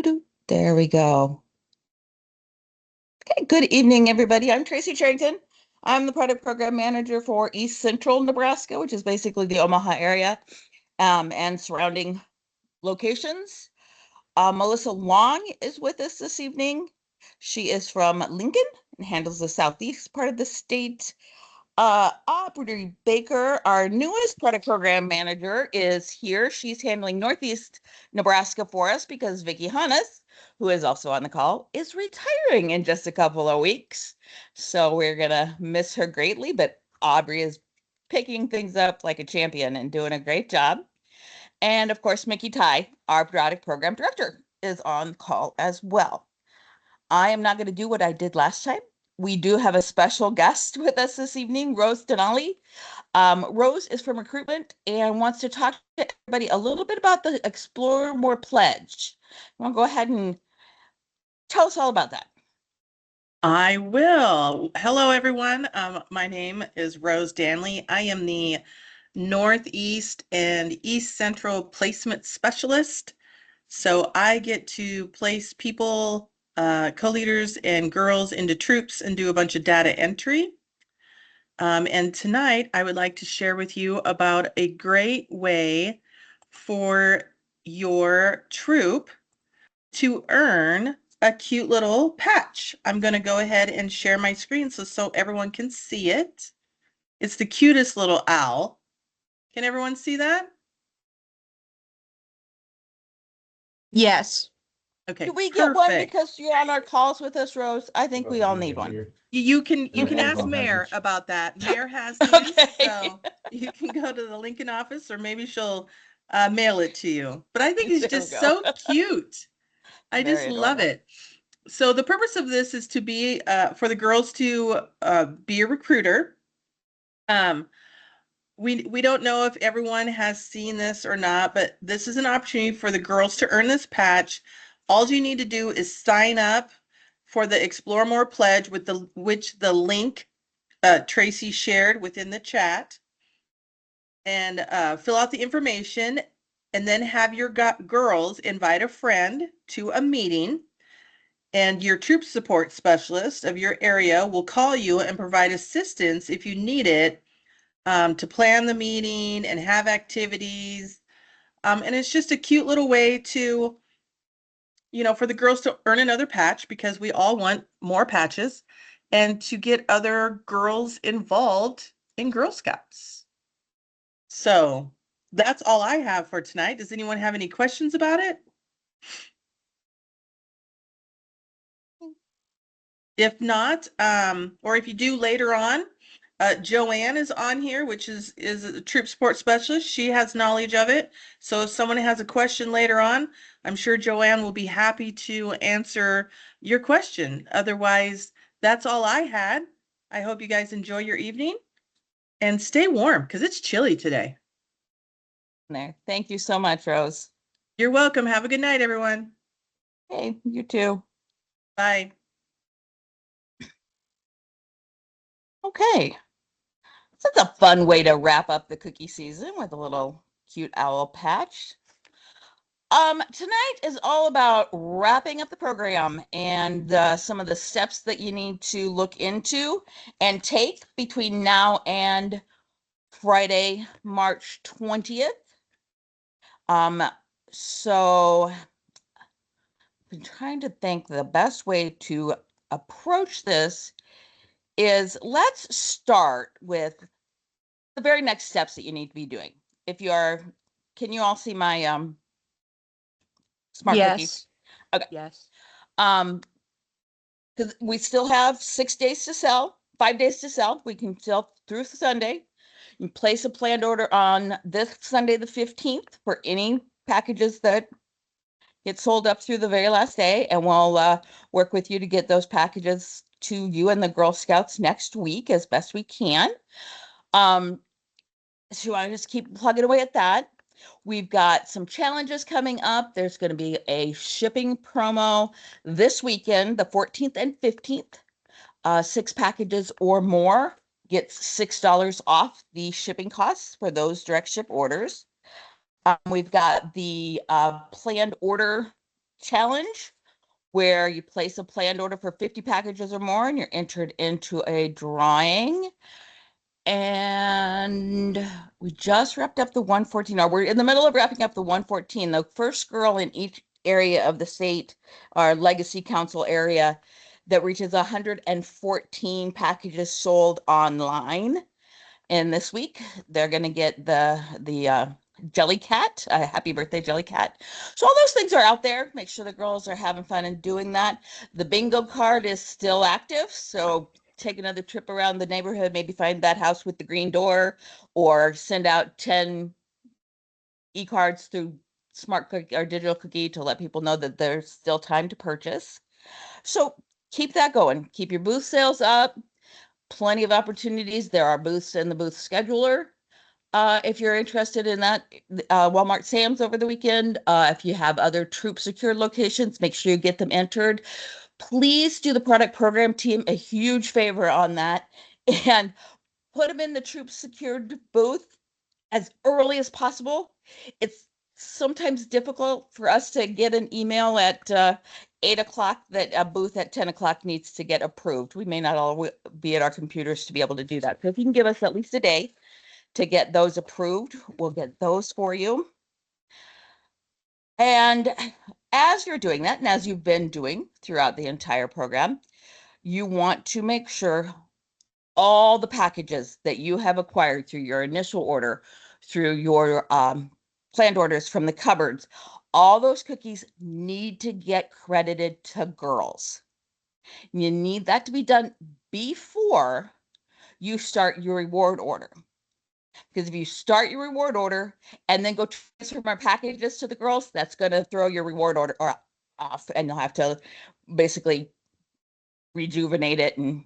Doo-doo. There we go. Okay, good evening, everybody. I'm Tracy Charrington. I'm the product program manager for East Central Nebraska, which is basically the Omaha area and surrounding locations. Melissa Long is with us this evening. She is from Lincoln and handles the southeast part of the state. Aubrey Baker, our newest product program manager, is here. She's handling Northeast Nebraska for us because Vicki Hannes, who is also on the call, is retiring in just a couple of weeks. So we're gonna miss her greatly, but Aubrey is picking things up like a champion and doing a great job. And of course, Mickey Ty, our product program director, is on call as well. I am not going to do what I did last time. We do have a special guest with us this evening, Rose Denali. Rose is from recruitment and wants to talk to everybody a little bit about the Explore More Pledge. You want to go ahead and tell us all about that? I will. Hello, everyone. My name is Rose Danley. I am the Northeast and East Central Placement Specialist. So I get to place people, co-leaders, and girls into troops and do a bunch of data entry. And tonight, I would like to share with you about a great way for your troop to earn a cute little patch. I'm going to go ahead and share my screen so everyone can see it. It's the cutest little owl. Can everyone see that? Yes. Okay, Do we get one perfect. because you're on our calls with us, Rose? I think we all need one. You can ask Mayor about that. Mayor has these, Okay. so you can go to the Lincoln office, or maybe she'll mail it to you. But I think it's There we just go. so cute. I just Very love adorable. it. So the purpose of this is to be for the girls to be a recruiter. Um, we don't know if everyone has seen this or not, but this is an opportunity for the girls to earn this patch. All you need to do is sign up for the Explore More pledge with the link Tracy shared within the chat, and fill out the information, and then have your girls invite a friend to a meeting, and your troop support specialist of your area will call you and provide assistance if you need it, to plan the meeting and have activities. And it's just a cute little way to, for the girls to earn another patch, because we all want more patches, and to get other girls involved in Girl Scouts. So that's all I have for tonight. Does anyone have any questions about it? If not, or if you do later on, Joanne is on here, which is a troop support specialist. She has knowledge of it. So if someone has a question later on, I'm sure Joanne will be happy to answer your question. Otherwise, that's all I had. I hope you guys enjoy your evening and stay warm because it's chilly today. There. Thank you so much, Rose. You're welcome. Have a good night, everyone. Hey, you too. Bye. Okay. So it's a fun way to wrap up the cookie season with a little cute owl patch. Tonight is all about wrapping up the program and some of the steps that you need to look into and take between now and Friday, March 20th. Um, so I've been trying to think the best way to approach this is let's start with the very next steps that you need to be doing. If you are, can you all see my smart cookie? Yes. Okay. Yes. Because we still have 6 days to sell, 5 days to sell. We can sell through Sunday. You place a planned order on this Sunday, the 15th, for any packages that get sold up through the very last day, and we'll work with you to get those packages to you and the Girl Scouts next week as best we can. So I just keep plugging away at that. We've got some challenges coming up. There's going to be a shipping promo this weekend, the 14th and 15th. 6 packages or more gets $6 off the shipping costs for those direct ship orders. We've got the planned order challenge where you place a planned order for 50 packages or more and you're entered into a drawing. And we just wrapped up the 114. We're in the middle of wrapping up the 114. The first girl in each area of the state, our Legacy Council area, that reaches 114 packages sold online. And this week, they're going to get the Jellycat, happy birthday, Jellycat. So all those things are out there. Make sure the girls are having fun and doing that. The bingo card is still active. So take another trip around the neighborhood, maybe find that house with the green door, or send out 10 e-cards through Smart Cookie or Digital Cookie to let people know that there's still time to purchase. So keep that going. Keep your booth sales up. Plenty of opportunities. There are booths in the booth scheduler. If you're interested in that, Walmart Sam's over the weekend. If you have other troop secured locations, make sure you get them entered. Please do the product program team a huge favor on that and put them in the troop secured booth as early as possible. It's sometimes difficult for us to get an email at 8 o'clock that a booth at 10 o'clock needs to get approved. We may not all be at our computers to be able to do that. So if you can give us at least a day to get those approved, we'll get those for you. And as you're doing that, and as you've been doing throughout the entire program, you want to make sure all the packages that you have acquired through your initial order, through your planned orders from the cupboards, all those cookies need to get credited to girls. You need that to be done before you start your reward order. Because if you start your reward order and then go transfer my packages to the girls, that's going to throw your reward order off, and you'll have to basically rejuvenate it and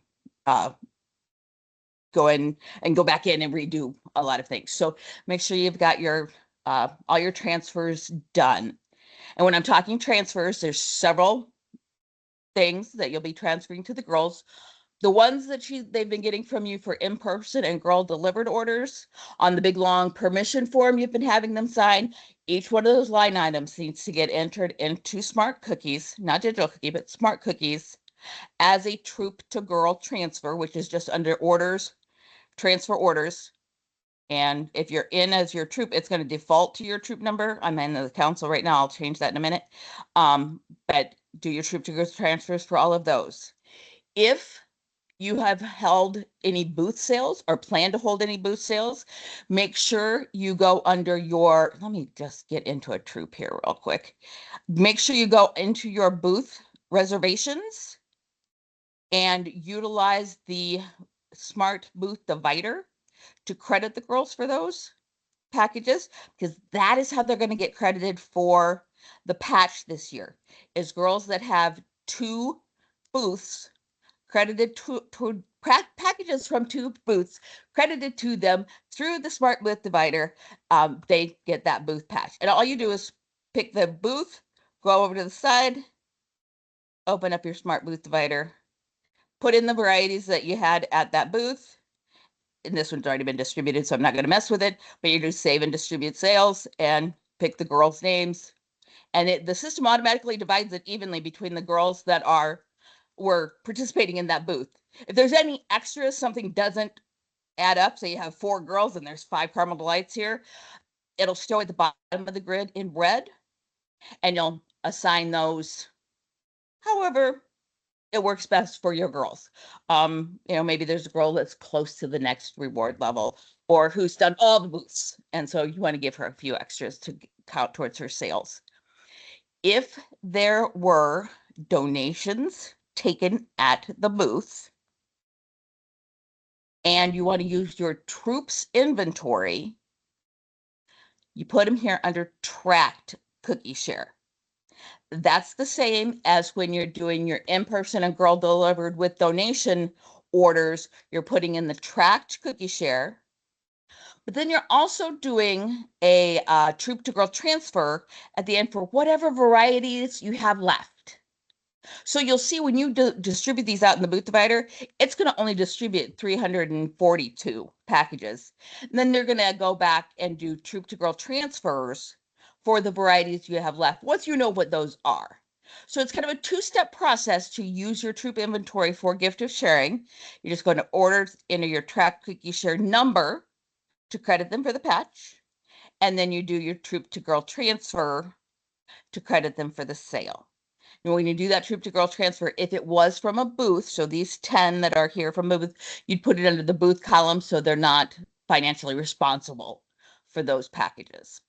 go in and go back in and redo a lot of things. So make sure you've got your all your transfers done. And when I'm talking transfers, there's several things that you'll be transferring to the girls. The ones that they've been getting from you for in-person and girl delivered orders on the big long permission form you've been having them sign, each one of those line items needs to get entered into Smart Cookies, not Digital Cookie, but Smart Cookies, as a troop to girl transfer, which is just under orders, transfer orders. And if you're in as your troop, it's going to default to your troop number. I'm in the council right now. I'll change that in a minute. But do your troop to girl transfers for all of those. If you have held any booth sales or plan to hold any booth sales, make sure you go under your, let me just get into a troop here real quick. Make sure you go into your booth reservations and utilize the Smart Booth Divider to credit the girls for those packages, because that is how they're going to get credited for the patch this year, is girls that have 2 booths credited to packages from 2 booths credited to them through the Smart Booth Divider. They get that booth patch. And all you do is pick the booth, go over to the side, open up your Smart Booth Divider, put in the varieties that you had at that booth. And this one's already been distributed, so I'm not going to mess with it. But you do save and distribute sales and pick the girls' names. And the system automatically divides it evenly between the girls that were participating in that booth. If there's any extras, something doesn't add up, so you have 4 girls and there's 5 caramel delights here, it'll show at the bottom of the grid in red, and you'll assign those however it works best for your girls. Maybe there's a girl that's close to the next reward level or who's done all the booths, and so you want to give her a few extras to count towards her sales. If there were donations taken at the booth and you want to use your troops inventory, you put them here under tracked cookie share. That's the same as when you're doing your in-person and girl delivered with donation orders, you're putting in the tracked cookie share. But then you're also doing a troop to girl transfer at the end for whatever varieties you have left. So you'll see when you distribute these out in the booth divider, it's going to only distribute 342 packages. And then they're going to go back and do troop to girl transfers for the varieties you have left once you know what those are. So it's kind of a two-step process to use your troop inventory for gift of sharing. You're just going to enter your track cookie share number to credit them for the patch. And then you do your troop to girl transfer to credit them for the sale. And when you do that troop to girl transfer, if it was from a booth, so these 10 that are here from a booth, you'd put it under the booth column so they're not financially responsible for those packages.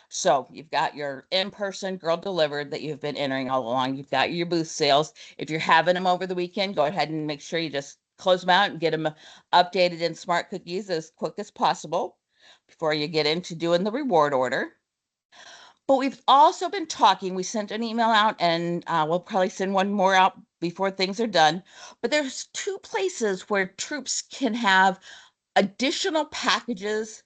So you've got your in-person girl delivered that you've been entering all along. You've got your booth sales. If you're having them over the weekend, go ahead and make sure you just close them out and get them updated in Smart Cookies as quick as possible before you get into doing the reward order. But we've also been talking, we sent an email out and we'll probably send one more out before things are done. But there's 2 places where troops can have additional packages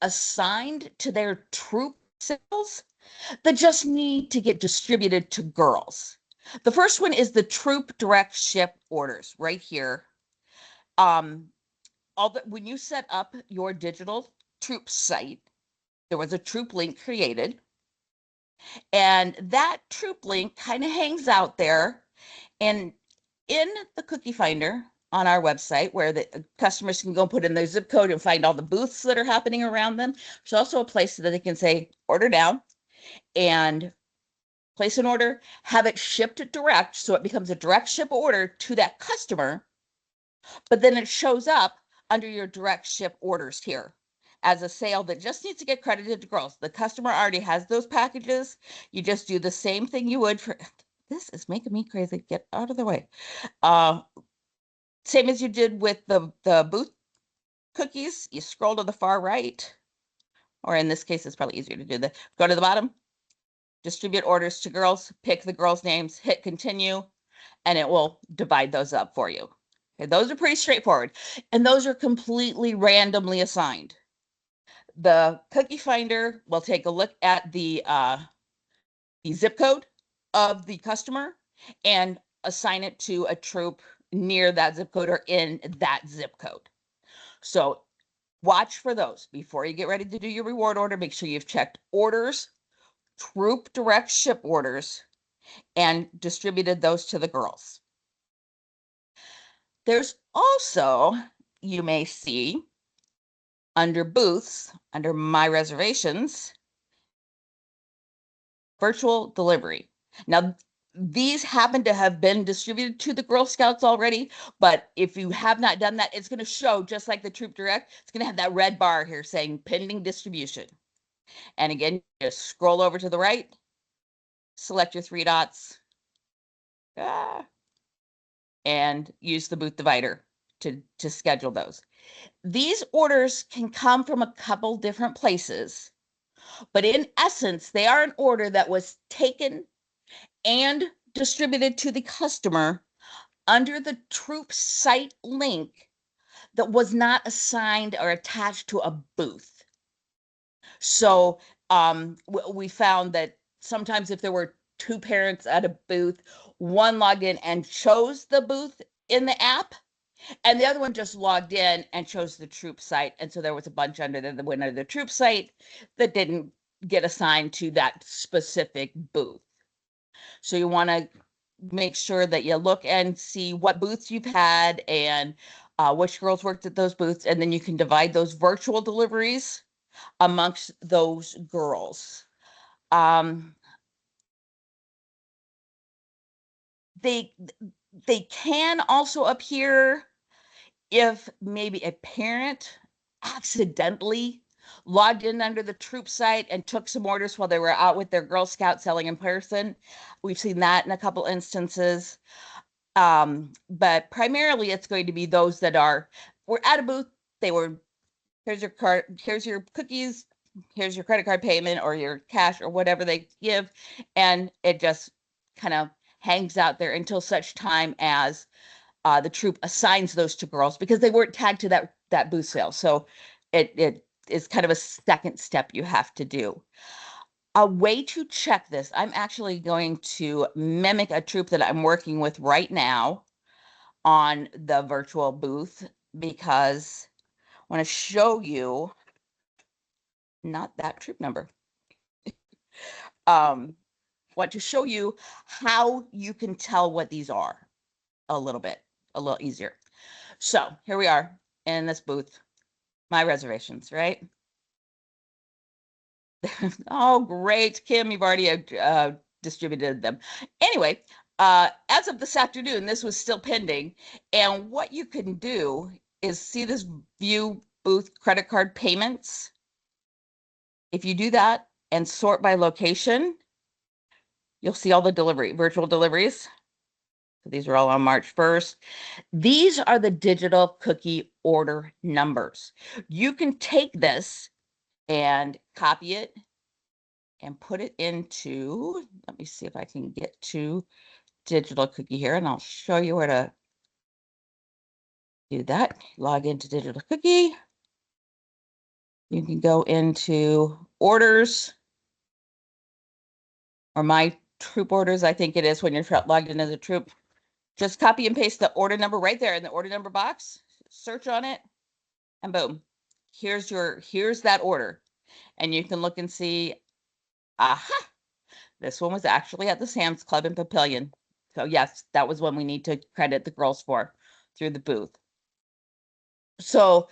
assigned to their troop sales that just need to get distributed to girls. The first one is the troop direct ship orders right here. When you set up your digital troop site, there was a troop link created. And that troop link kind of hangs out there. And in the cookie finder on our website, where the customers can go put in their zip code and find all the booths that are happening around them, there's also a place that they can say order now and place an order, have it shipped direct. So it becomes a direct ship order to that customer. But then it shows up under your direct ship orders here as a sale that just needs to get credited to girls. The customer already has those packages. You just do the same thing you would for, this is making me crazy. Get out of the way. Same as you did with the booth cookies. You scroll to the far right, or in this case, it's probably easier to do that. Go to the bottom, distribute orders to girls, pick the girls' names, hit continue, and it will divide those up for you. Okay, those are pretty straightforward, and those are completely randomly assigned. The cookie finder will take a look at the zip code of the customer and assign it to a troop near that zip code or in that zip code. So watch for those before you get ready to do your reward order. Make sure you've checked orders, troop direct ship orders, and distributed those to the girls. There's also, you may see, under booths, under my reservations, virtual delivery. Now, these happen to have been distributed to the Girl Scouts already, but if you have not done that, it's going to show just like the Troop Direct. It's going to have that red bar here saying pending distribution. And again, just scroll over to the right, select your 3 dots, and use the booth divider to schedule those. These orders can come from a couple different places, but in essence, they are an order that was taken and distributed to the customer under the troop site link that was not assigned or attached to a booth. So we found that sometimes if there were 2 parents at a booth, one logged in and chose the booth in the app, and the other one just logged in and chose the troop site. And so there was a bunch under there that went under the troop site that didn't get assigned to that specific booth. So you want to make sure that you look and see what booths you've had and which girls worked at those booths. And then you can divide those virtual deliveries amongst those girls. They can also appear if maybe a parent accidentally logged in under the troop site and took some orders while they were out with their Girl Scout selling in person. We've seen that in a couple instances. But primarily it's going to be those that were at a booth. They were, here's your card, here's your cookies, here's your credit card payment or your cash or whatever they give. And it just kind of hangs out there until such time as the troop assigns those to girls because they weren't tagged to that booth sale. So it is kind of a second step you have to do. A way to check this, I'm actually going to mimic a troop that I'm working with right now on the virtual booth because I want to show you not that troop number. want to show you how you can tell what these are a little easier. So here we are in this booth, my reservations, right? Oh, great, Kim, you've already distributed them. Anyway, as of this afternoon, this was still pending. And what you can do is see this view booth credit card payments. If you do that and sort by location, you'll see all the virtual deliveries. So these are all on March 1st. These are the digital cookie order numbers. You can take this and copy it and put it into, let me see if I can get to digital cookie here, and I'll show you where to do that. Log into digital cookie. You can go into orders, or my troop orders, I think it is when you're logged in as a troop. Just copy and paste the order number right there in the order number box, search on it, and boom, here's that order. And you can look and see, aha, this one was actually at the Sam's Club in Papillion. So yes, that was one we need to credit the girls for through the booth. So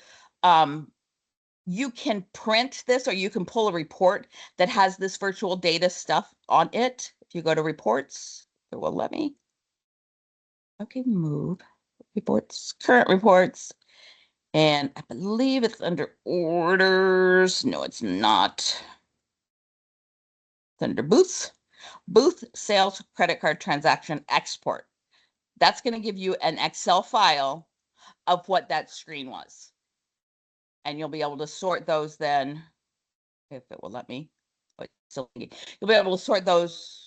you can print this, or you can pull a report that has this virtual data stuff on it. If you go to reports, it will let me. Okay, move reports, current reports. And I believe it's under orders. No, it's not. It's under booths. Booth sales credit card transaction export. That's going to give you an Excel file of what that screen was. And you'll be able to sort those then, if it will let me. You'll be able to sort those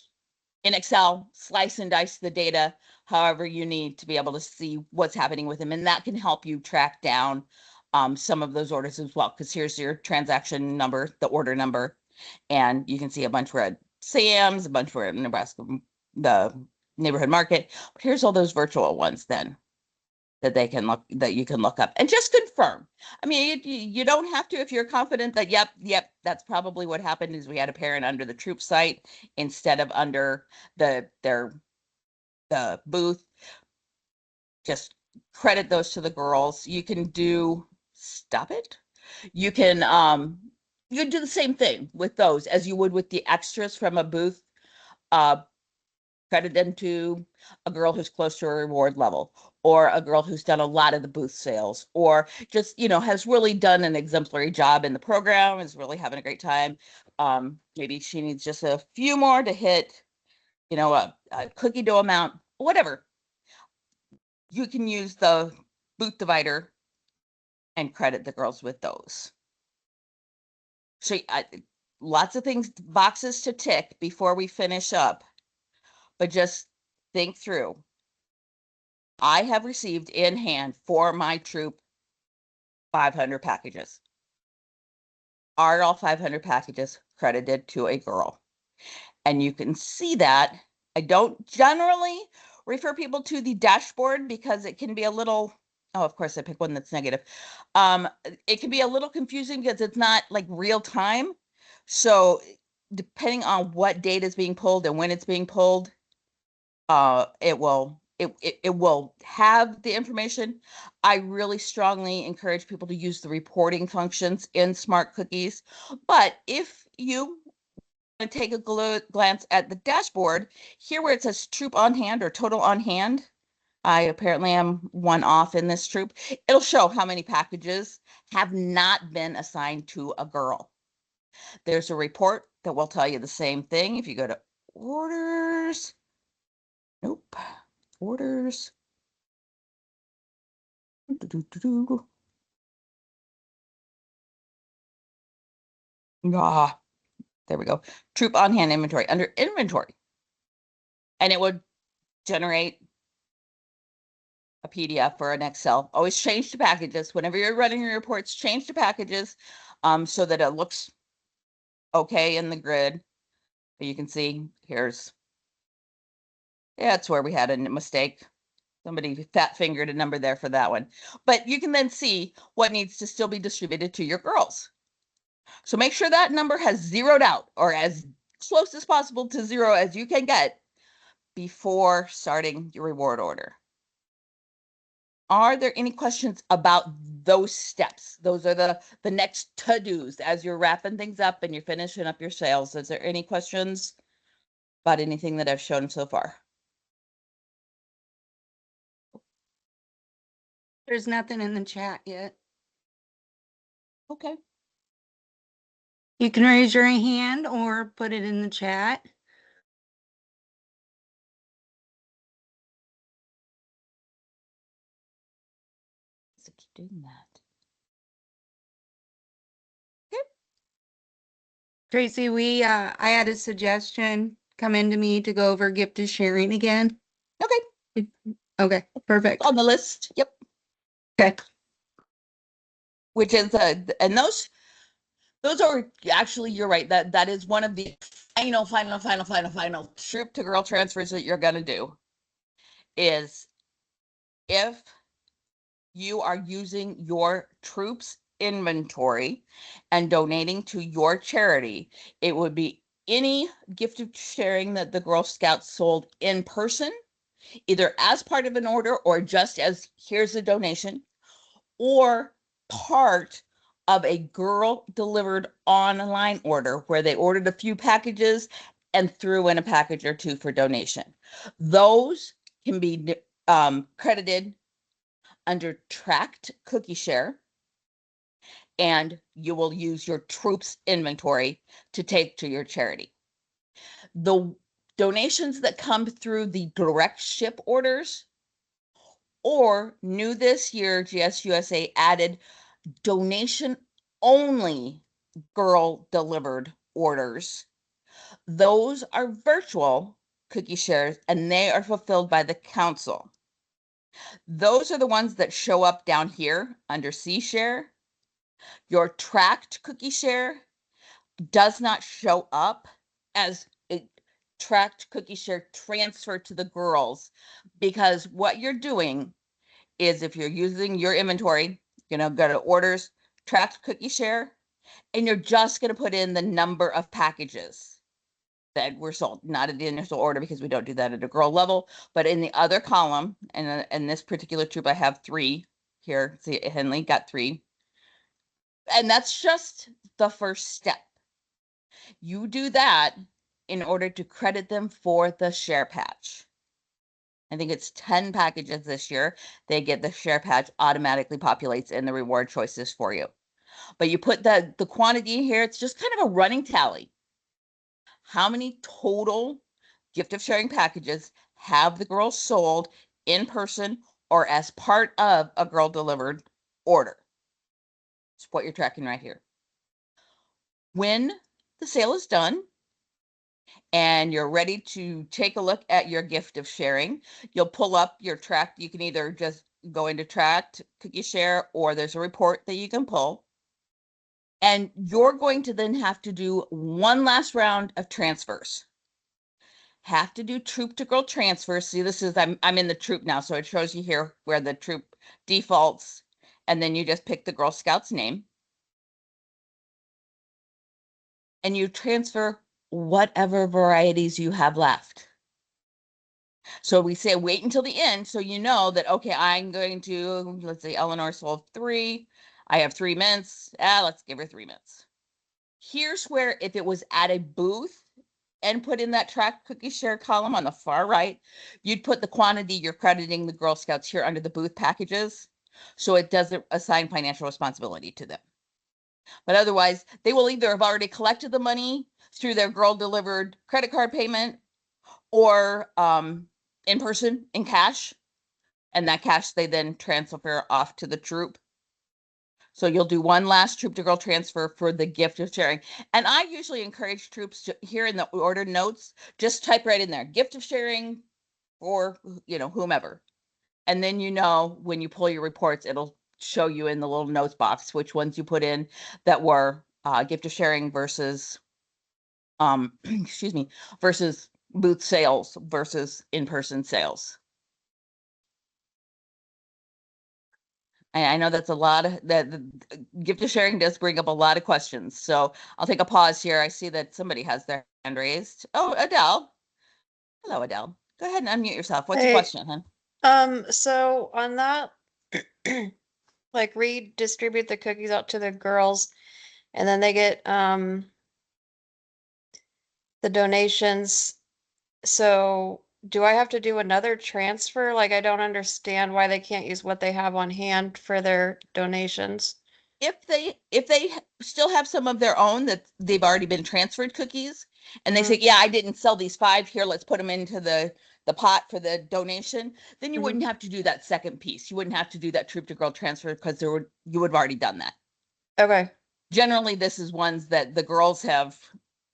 in Excel, slice and dice the data however you need to be able to see what's happening with them. And that can help you track down some of those orders as well, because here's your transaction number, the order number, and you can see a bunch were at Sam's, a bunch were at Nebraska, the neighborhood market. But here's all those virtual ones then that you can look up and just confirm. I mean, you don't have to if you're confident that yep, that's probably what happened. Is we had a parent under the troop site instead of under the booth. Just credit those to the girls. You can do stop it. You can do the same thing with those as you would with the extras from a booth. Credit them to a girl who's close to a reward level, or a girl who's done a lot of the booth sales, or just, has really done an exemplary job in the program, is really having a great time. Maybe she needs just a few more to hit, a cookie dough amount, whatever. You can use the booth divider and credit the girls with those. So lots of things, boxes to tick before we finish up, but just think through. I have received in hand for my troop 500 packages. Are all 500 packages credited to a girl? And you can see that. I don't generally refer people to the dashboard because it can be a little, oh, of course I pick one that's negative. It can be a little confusing because it's not like real time. So depending on what data is being pulled and when it's being pulled, it will have the information. I really strongly encourage people to use the reporting functions in Smart Cookies. But if you want to take a glance at the dashboard, here where it says troop on hand or total on hand, I apparently am one off in this troop. It'll show how many packages have not been assigned to a girl. There's a report that will tell you the same thing. If you go to orders, nope. Orders. Ah, there we go. Troop on hand inventory under inventory. And it would generate a PDF or an Excel. Always change to packages. Whenever you're running your reports, change to packages so that it looks okay in the grid. But you can see here's, that's where we had a mistake. Somebody fat fingered a number there for that one. But you can then see what needs to still be distributed to your girls. So make sure that number has zeroed out or as close as possible to zero as you can get before starting your reward order. Are there any questions about those steps? Those are the next to-dos as you're wrapping things up and you're finishing up your sales. Is there any questions about anything that I've shown so far? There's nothing in the chat yet. Okay. You can raise your hand or put it in the chat. So keep doing that. Tracy, I had a suggestion come into me to go over gift of sharing again. Okay. Okay, perfect. On the list. Yep. Okay. Which is and those are actually, you're right, that is one of the final troop to girl transfers that you're going to do, is if you are using your troops inventory and donating to your charity, it would be any gift of sharing that the Girl Scouts sold in person, either as part of an order or just as here's a donation, or part of a girl delivered online order where they ordered a few packages and threw in a package or two for donation. Those can be credited under tracked cookie share, and you will use your troops inventory to take to your charity. The donations that come through the direct ship orders, or new this year, GSUSA added donation only girl delivered orders. Those are virtual cookie shares and they are fulfilled by the council. Those are the ones that show up down here under C share. Your tracked cookie share does not show up as a tracked cookie share transfer to the girls, because what you're doing is, if you're using your inventory, you're going to go to orders, tracked cookie share, and you're just going to put in the number of packages that were sold, not at the initial order, because we don't do that at a girl level, but in the other column. And in this particular troop, I have 3 here. See, Henley got 3. And that's just the first step. You do that in order to credit them for the share patch. I think it's 10 packages this year. They get the share patch automatically populates in the reward choices for you. But you put the quantity here, it's just kind of a running tally. How many total gift of sharing packages have the girls sold in person or as part of a girl delivered order? It's what you're tracking right here. When the sale is done and you're ready to take a look at your gift of sharing, you'll pull up your track. You can either just go into tracked cookie share, or there's a report that you can pull. And you're going to then have to do one last round of transfers. Have to do troop to girl transfers. See, this is, I'm in the troop now, so it shows you here where the troop defaults, and then you just pick the Girl Scout's name. And you transfer whatever varieties you have left. So we say wait until the end, so you know that, okay, I'm going to, let's say Eleanor sold 3. I have 3 mints. Let's give her 3 mints. Here's where, if it was at a booth and put in that track cookie share column on the far right, you'd put the quantity you're crediting the Girl Scouts here under the booth packages, so it doesn't assign financial responsibility to them. But otherwise, they will either have already collected the money through their girl delivered credit card payment, or in person in cash, and that cash they then transfer off to the troop. So you'll do one last troop to girl transfer for the gift of sharing. And I usually encourage troops to, here in the order notes, just type right in there, gift of sharing for, whomever. And then, when you pull your reports, it'll show you in the little notes box which ones you put in that were gift of sharing versus, excuse me, versus booth sales versus in-person sales. I know that's a lot of that. Gift of sharing does bring up a lot of questions. So I'll take a pause here. I see that somebody has their hand raised. Oh, Adele. Hello, Adele. Go ahead and unmute yourself. What's your Hey. question, hon? So on that, like redistribute the cookies out to the girls and then they get the donations. So do I have to do another transfer? Like I don't understand why they can't use what they have on hand for their donations. If they still have some of their own that they've already been transferred cookies, and they say, Mhm. yeah, I didn't sell these 5 here, let's put them into the pot for the donation, then you Mhm. wouldn't have to do that second piece. You wouldn't have to do that troop to girl transfer because you would have already done that. Okay. Generally, this is ones that the girls have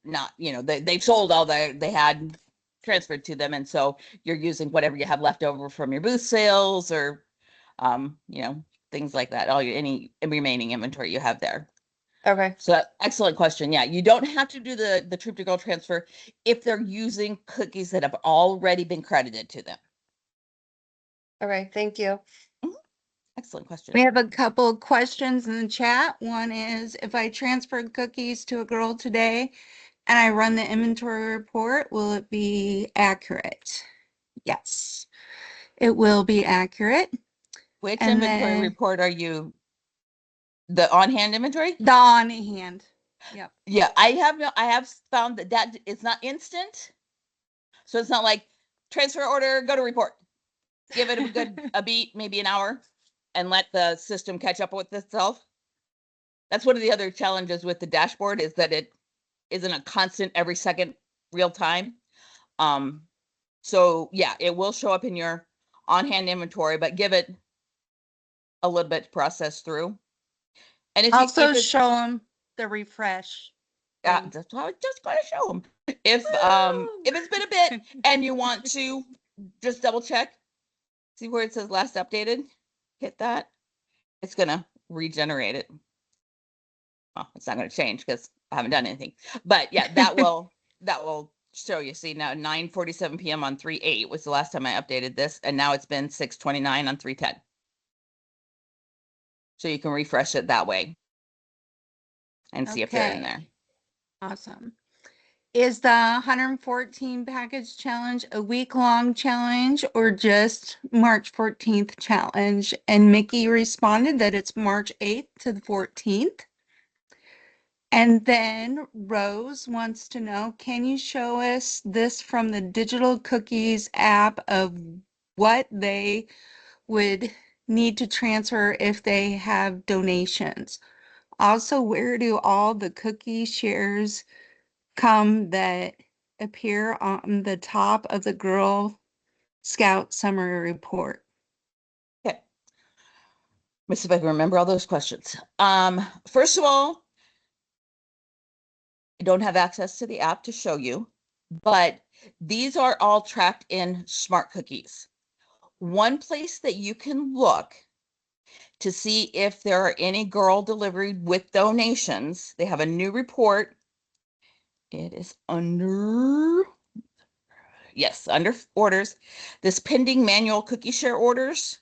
not, they've sold all they had transferred to them, and so you're using whatever you have left over from your booth sales or things like that, any remaining inventory you have there. Okay. So excellent question. Yeah, you don't have to do the troop to girl transfer if they're using cookies that have already been credited to them. Okay. Thank you. Excellent question. We have a couple of questions in the chat. One is, if I transferred cookies to a girl today and I run the inventory report, will it be accurate? Yes, it will be accurate. Which And inventory then report are you? The on-hand inventory? the on hand. Yep. Yeah, I have found that it's not instant. So it's not like transfer order, go to report. Give it a beat, maybe an hour, and let the system catch up with itself. That's one of the other challenges with the dashboard, is that it isn't a constant every second real time. So yeah, it will show up in your on-hand inventory, but give it a little bit to process through. And if Also it's show them the refresh. thing. that's what I was just going to show them. If it's been a bit and you want to just double check, see where it says last updated, hit that. It's gonna regenerate it. Well, it's not gonna change because I haven't done anything. But yeah, that will show you. See, now 9:47 p.m. on 3/8 was the last time I updated this, and now it's been 6:29 on 3/10. So you can refresh it that way and see if they're in there. Okay. Awesome. Is the 114 package challenge a week-long challenge or just March 14th challenge? And Mickey responded that it's March 8th to the 14th. And then Rose wants to know, can you show us this from the Digital Cookies app of what they would need to transfer if they have donations? Also, where do all the cookie shares come that appear on the top of the Girl Scout summary report? Okay. Let me see if I can remember all those questions. First of all, I don't have access to the app to show you, but these are all tracked in Smart Cookies. One place that you can look to see if there are any girl delivery with donations, they have a new report. It is under orders, this pending manual cookie share orders.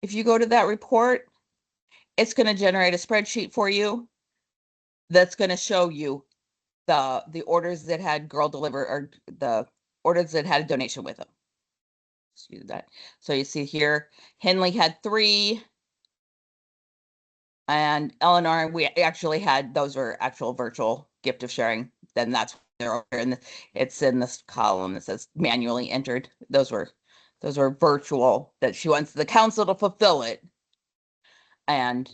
If you go to that report, it's going to generate a spreadsheet for you that's going to show you the orders that had girl deliver, or the orders that had a donation with them. Excuse that. So you see here, Henley had 3, and Eleanor, we actually had, those were actual virtual gift of sharing. Then that's their order, and it's in this column that says manually entered. Those were virtual, that she wants the council to fulfill it, and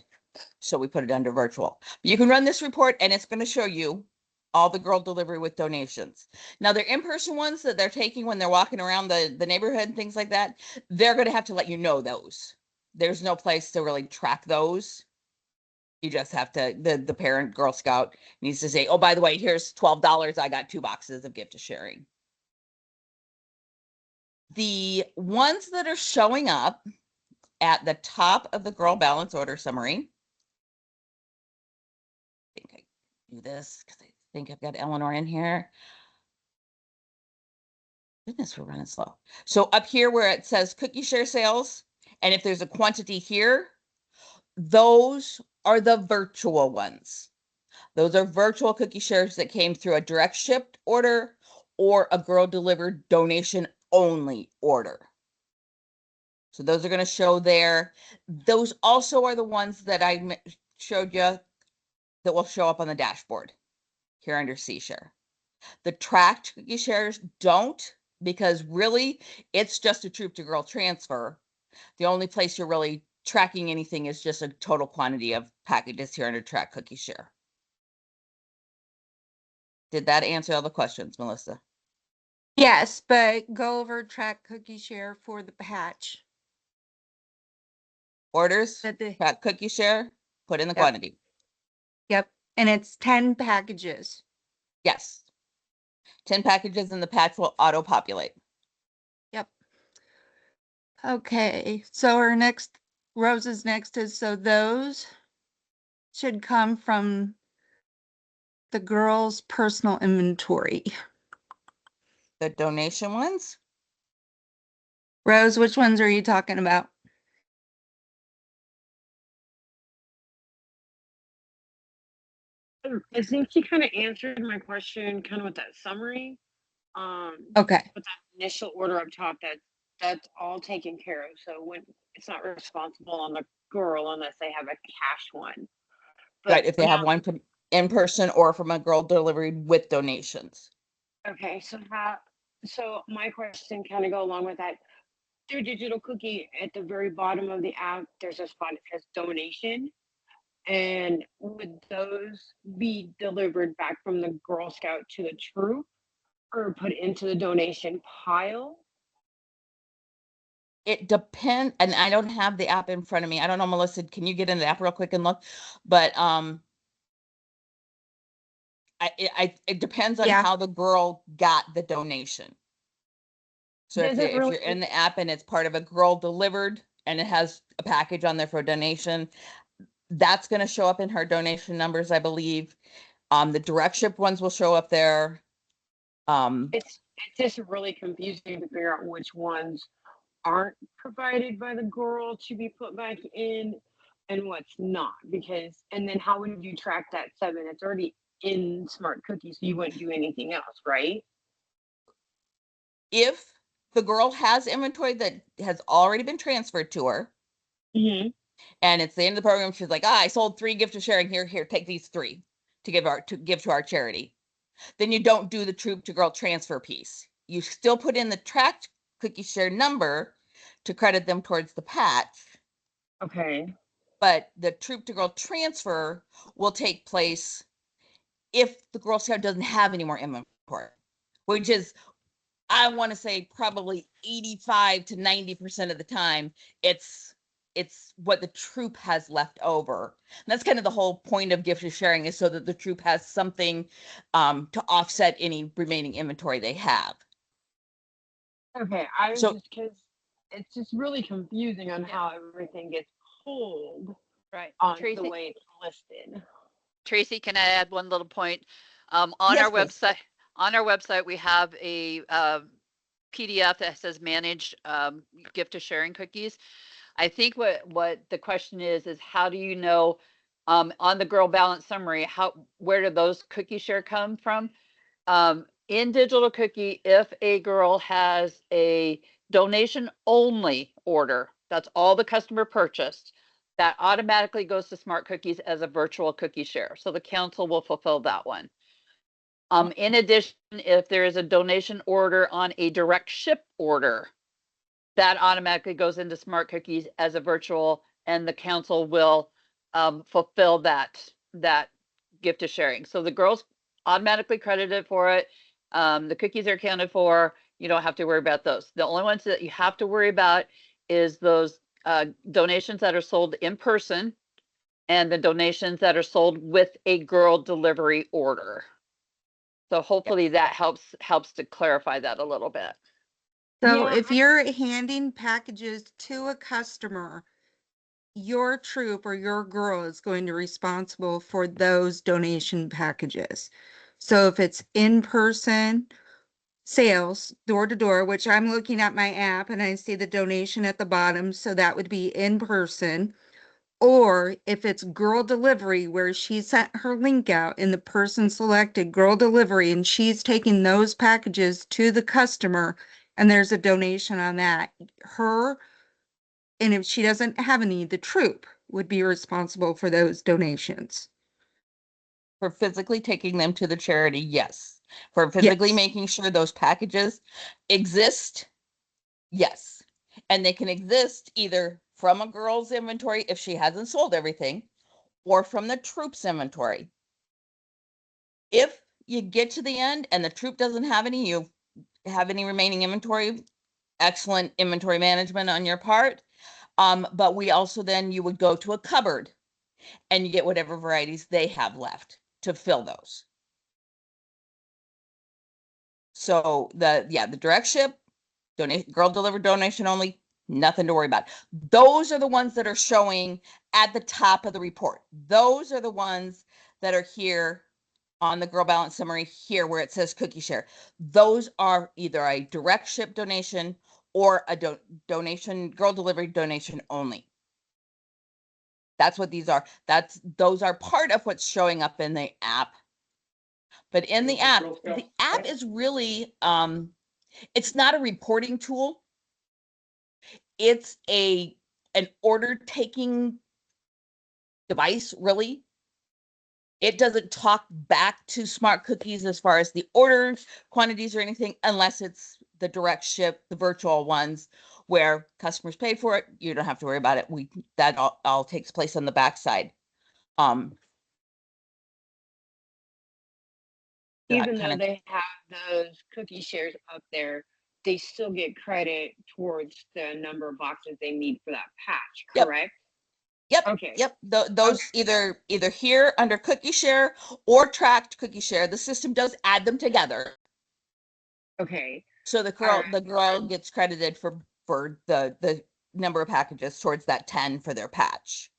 so we put it under virtual. You can run this report and it's going to show you all the girl delivery with donations. Now, they're in-person ones that they're taking when they're walking around the neighborhood and things like that. They're going to have to let you know those. There's no place to really track those. You just have to, the parent Girl Scout needs to say, oh, by the way, here's $12. I got 2 boxes of gift of sharing. The ones that are showing up at the top of the girl balance order summary, I think I do this because I think I've got Eleanor in here. Goodness, we're running slow. So up here where it says cookie share sales, And if there's a quantity here, those are the virtual ones. Those are virtual cookie shares that came through a direct shipped order or a girl delivered donation only order. So those are going to show there. Those also are the ones that I showed you that will show up on the dashboard here under C share. The tracked cookie shares don't, because really it's just a troop to girl transfer. The only place you're really tracking anything is just a total quantity of packages here under track cookie share. Did that answer all the questions, Melissa? Yes, but go over track cookie share for the patch. Orders, That the, track cookie share, put in the Yep. quantity. yep, and it's 10 packages. Yes. 10 packages and the patch will auto populate. Yep. Okay, so our next, Rose's next is, so those should come from the girls' personal inventory. The donation ones, Rose, which ones are you talking about? I think she kind of answered my question kind of with that summary. Okay, With that initial order up top, that's all taken care of. So when it's not responsible on the girl unless they have a cash one. right? If they have now- one from in person or from a girl delivery with donations. Okay, so my question kind of go along with that. Through Digital Cookie, at the very bottom of the app, there's a spot that says donation. And would those be delivered back from the Girl Scout to the troop or put into the donation pile? It depends, and I don't have the app in front of me. I don't know, Melissa, can you get in the app real quick and look? But it depends on Yeah. how the girl got the donation. So Does it if really- you're in the app and it's part of a girl delivered and it has a package on there for a donation, that's going to show up in her donation numbers, I believe. The direct ship ones will show up there. It's just really confusing to figure out which ones aren't provided by the girl to be put back in and what's not, because and then how would you track that 7? It's already in Smart Cookie, so you wouldn't do anything else, right? If the girl has inventory that has already been transferred to her, Mm-hmm. and it's the end of the program, she's like, I sold 3 gift of sharing, here, take these 3 to give to our charity, then you don't do the troop to girl transfer piece. You still put in the tracked cookie share number to credit them towards the patch, Okay. but the troop to girl transfer will take place if the Girl Scout doesn't have any more inventory, which is, I want to say, probably 85 to 90% of the time, it's what the troop has left over. And that's kind of the whole point of gift sharing, is so that the troop has something to offset any remaining inventory they have. Okay. I was So- just because it's just really confusing on how everything gets pulled Right. on Tracy, the way it's listed. Tracy, can I add one little point? On Yes, our please. website, we have a PDF that says manage gift to sharing cookies. I think what the question is how do you know on the girl balance summary, where do those cookie share come from? In Digital Cookie, if a girl has a donation only order, that's all the customer purchased, that automatically goes to Smart Cookies as a virtual cookie share. So the council will fulfill that one. In addition, if there is a donation order on a direct ship order, that automatically goes into Smart Cookies as a virtual, and the council will fulfill that gift to sharing. So the girls automatically credited for it. The cookies are accounted for. You don't have to worry about those. The only ones that you have to worry about is those donations that are sold in person and the donations that are sold with a girl delivery order. So hopefully that helps to clarify that a little bit. so Yeah, if you're handing packages to a customer, your troop or your girl is going to be responsible for those donation packages. So if it's in person sales door to door, which I'm looking at my app and I see the donation at the bottom, so that would be in person. Or if it's girl delivery, where she sent her link out and the person selected girl delivery and she's taking those packages to the customer and there's a donation on that. Her, and if she doesn't have any, the troop would be responsible for those donations. For physically taking them to the charity, yes. For physically Yes. making sure those packages exist, yes. And they can exist either from a girl's inventory if she hasn't sold everything, or from the troop's inventory. If you get to the end and the troop doesn't have any, you have any remaining inventory, excellent inventory management on your part. But we also then you would go to a cupboard and you get whatever varieties they have left to fill those. So the direct ship, donate, girl delivered, donation only, nothing to worry about. Those are the ones that are showing at the top of the report. Those are the ones that are here on the girl balance summary here where it says cookie share. Those are either a direct ship donation or a donation, girl delivery donation only. That's what these are. Those are part of what's showing up in the app. But in the app is really it's not a reporting tool. It's an order taking device, really. It doesn't talk back to Smart Cookies as far as the orders, quantities, or anything, unless it's the direct ship, the virtual ones where customers paid for it. You don't have to worry about it. That all takes place on the backside. Even though they have those cookie shares up there, they still get credit towards the number of boxes they need for that patch, Yep. correct? Yep. Okay. Yep. Those either here under cookie share or tracked cookie share. The system does add them together. Okay. So the girl gets credited for the number of packages towards that 10 for their patch.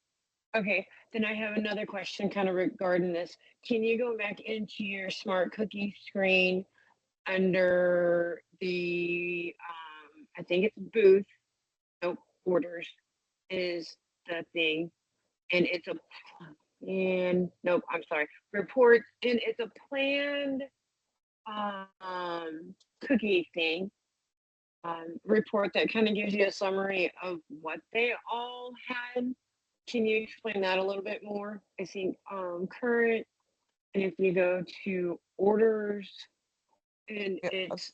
Okay. Then I have another question kind of regarding this. Can you go back into your smart cookie screen under the I think it's booth, nope, orders is the thing, and it's nope, I'm sorry, reports, and it's a planned cookie thing, report that kind of gives you a summary of what they all had. Can you explain that a little bit more? I think current, and if you go to orders, and it's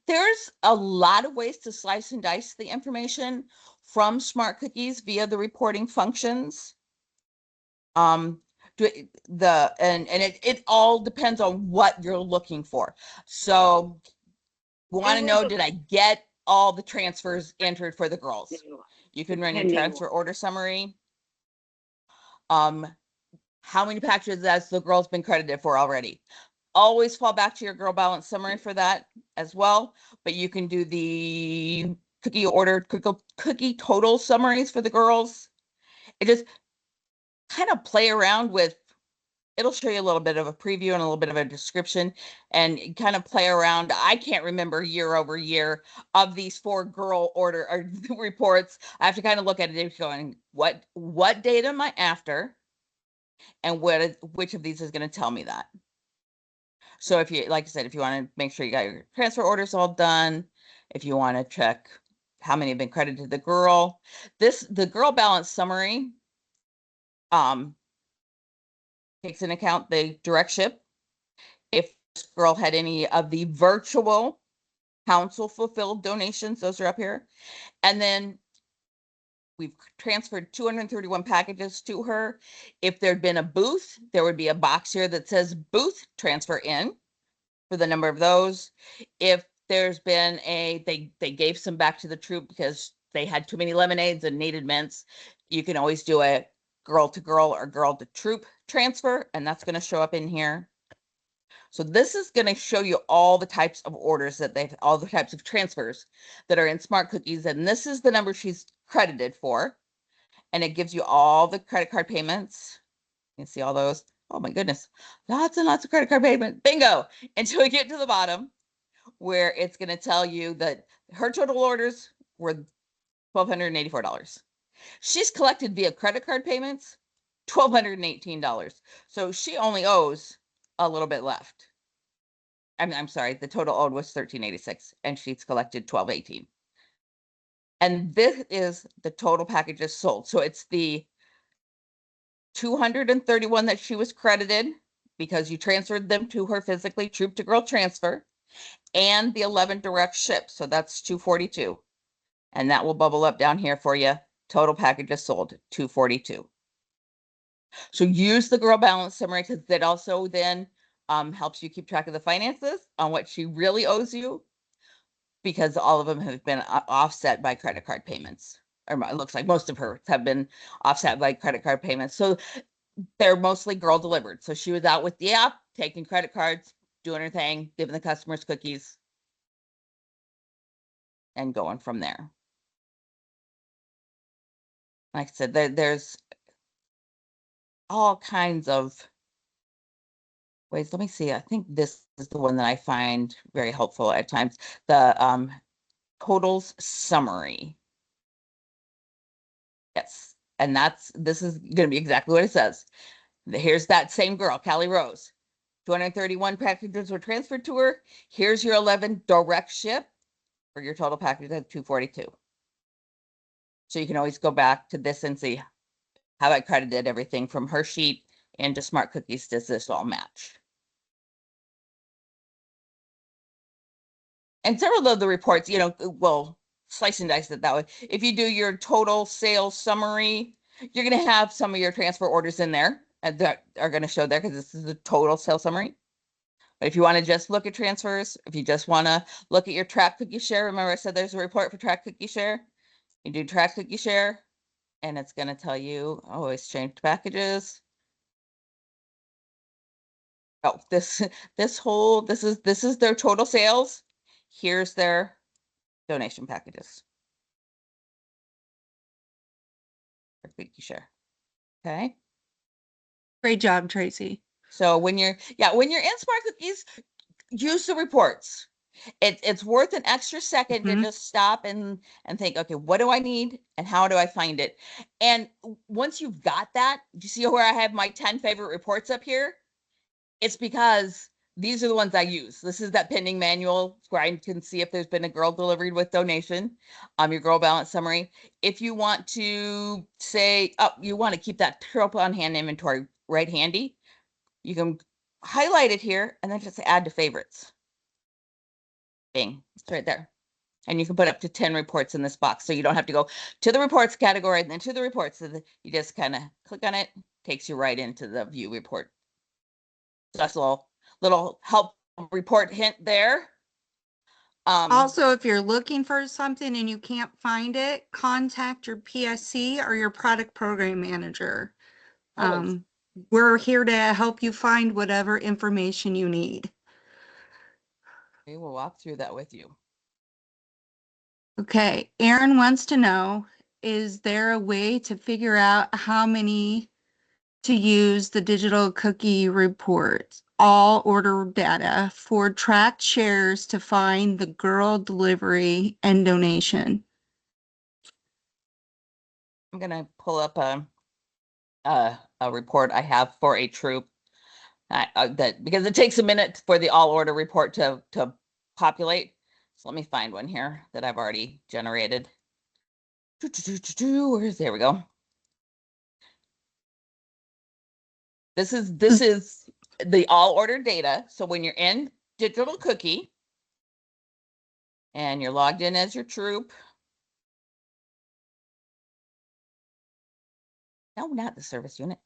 There's a lot of ways to slice and dice the information from Smart Cookies via the reporting functions. It all depends on what you're looking for. So want to know, did I get all the transfers entered for the girls? You can run your transfer order summary. How many packages has the girl's been credited for already? Always fall back to your girl balance summary for that as well. But you can do the cookie total summaries for the girls. It just kind of play around with, it'll show you a little bit of a preview and a little bit of a description and kind of play around. I can't remember year over year of these 4 girl order or reports. I have to kind of look at it going, what data am I after? And which of these is going to tell me that? So if you, like I said, if you want to make sure you got your transfer orders all done, if you want to check how many have been credited to the girl, the girl balance summary takes into account the direct ship. If this girl had any of the virtual council fulfilled donations, those are up here. And then we've transferred 231 packages to her. If there'd been a booth, there would be a box here that says booth transfer in for the number of those. If there's been they gave some back to the troop because they had too many lemonades and needed mints, you can always do a girl to girl or girl to troop transfer, and that's going to show up in here. So this is going to show you all the types of orders that all the types of transfers that are in Smart Cookies, and this is the number she's credited for, and it gives you all the credit card payments. You can see all those. Oh my goodness, lots and lots of credit card payment. Bingo. Until we get to the bottom where it's going to tell you that her total orders were $1,284. She's collected via credit card payments $1,218. So she only owes a little bit left. I'm sorry, the total owed was $1,386 and she's collected $1,218. And this is the total packages sold. So it's the 231 that she was credited because you transferred them to her physically, troop to girl transfer, and the 11 direct ship. So that's 242. And that will bubble up down here for you. Total packages sold, 242. So use the girl balance summary because that also then helps you keep track of the finances on what she really owes you, because all of them have been offset by credit card payments. Or it looks like most of hers have been offset by credit card payments. So they're mostly girl delivered. So she was out with the app, taking credit cards, doing her thing, giving the customers cookies, and going from there. Like I said, there's all kinds of ways. Let me see. I think this is the one that I find very helpful at times. The totals summary. Yes. And this is going to be exactly what it says. Here's that same girl, Callie Rose. 231 packages were transferred to her. Here's your 11 direct ship for your total package of 242. So you can always go back to this and see how I credited everything from her sheet into Smart Cookies. Does this all match? And several of the reports, will slice and dice it that way. If you do your total sales summary, you're going to have some of your transfer orders in there that are going to show there because this is the total sales summary. But if you want to just look at transfers, if you just want to look at your track cookie share, remember I said there's a report for track cookie share. You do track cookie share, and it's going to tell you, oh, exchanged packages. Oh, this is their total sales. Here's their donation packages. For cookie share. Okay. Great job, Tracy. So when you're in Smart Cookies, use the reports. It's worth an extra second to just stop and think, okay, what do I need and how do I find it? And once you've got that, you see where I have my 10 favorite reports up here? It's because these are the ones I use. This is that pending manual where I can see if there's been a girl delivered with donation. Your girl balance summary. If you want to say, oh, you want to keep that trope on hand inventory right handy, you can highlight it here and then just add to favorites. Bing, it's right there. And you can put up to 10 reports in this box. So you don't have to go to the reports category and then to the reports. So you just kind of click on it, takes you right into the view report. So that's a little help report hint there. Also, if you're looking for something and you can't find it, contact your PSC or your product program manager. Always. We're here to help you find whatever information you need. We will walk through that with you. Okay, Aaron wants to know, is there a way to figure out how many to use the digital cookie reports, all order data for tracked shares to find the girl delivery and donation? I'm gonna pull up a report I have for a troop that because it takes a minute for the all order report to populate. So let me find one here that I've already generated. There we go. This is the all order data. So when you're in digital cookie and you're logged in as your troop. No, not the service unit.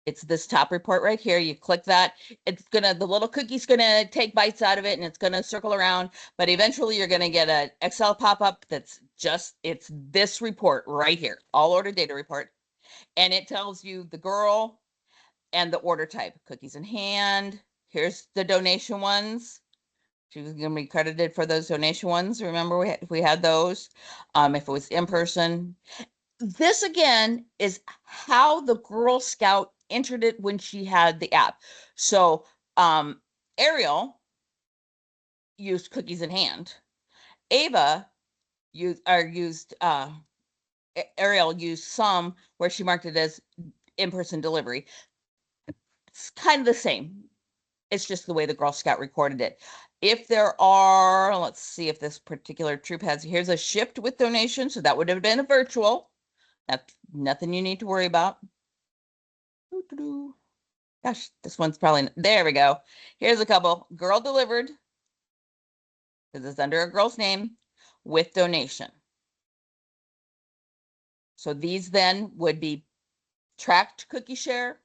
It's this top report right here. You click that. The little cookie's gonna take bites out of it and it's gonna circle around, but eventually you're gonna get an Excel pop-up it's this report right here, all order data report. And it tells you the girl and the order type, cookies in hand. Here's the donation ones. She was gonna be credited for those donation ones. Remember we had those. If it was in person. this again is how the Girl Scout entered it when she had the app. So Ariel used cookies in hand. Ava Ariel used some where she marked it as in-person delivery. It's kind of the same. It's just the way the Girl Scout recorded it. If there are, let's see if this particular troop has, here's a shift with donation. So that would have been a virtual. That's nothing you need to worry about. Gosh, this one's probably, there we go. Here's a couple. Girl delivered, because it's under a girl's name, with donation. So these then would be tracked cookie share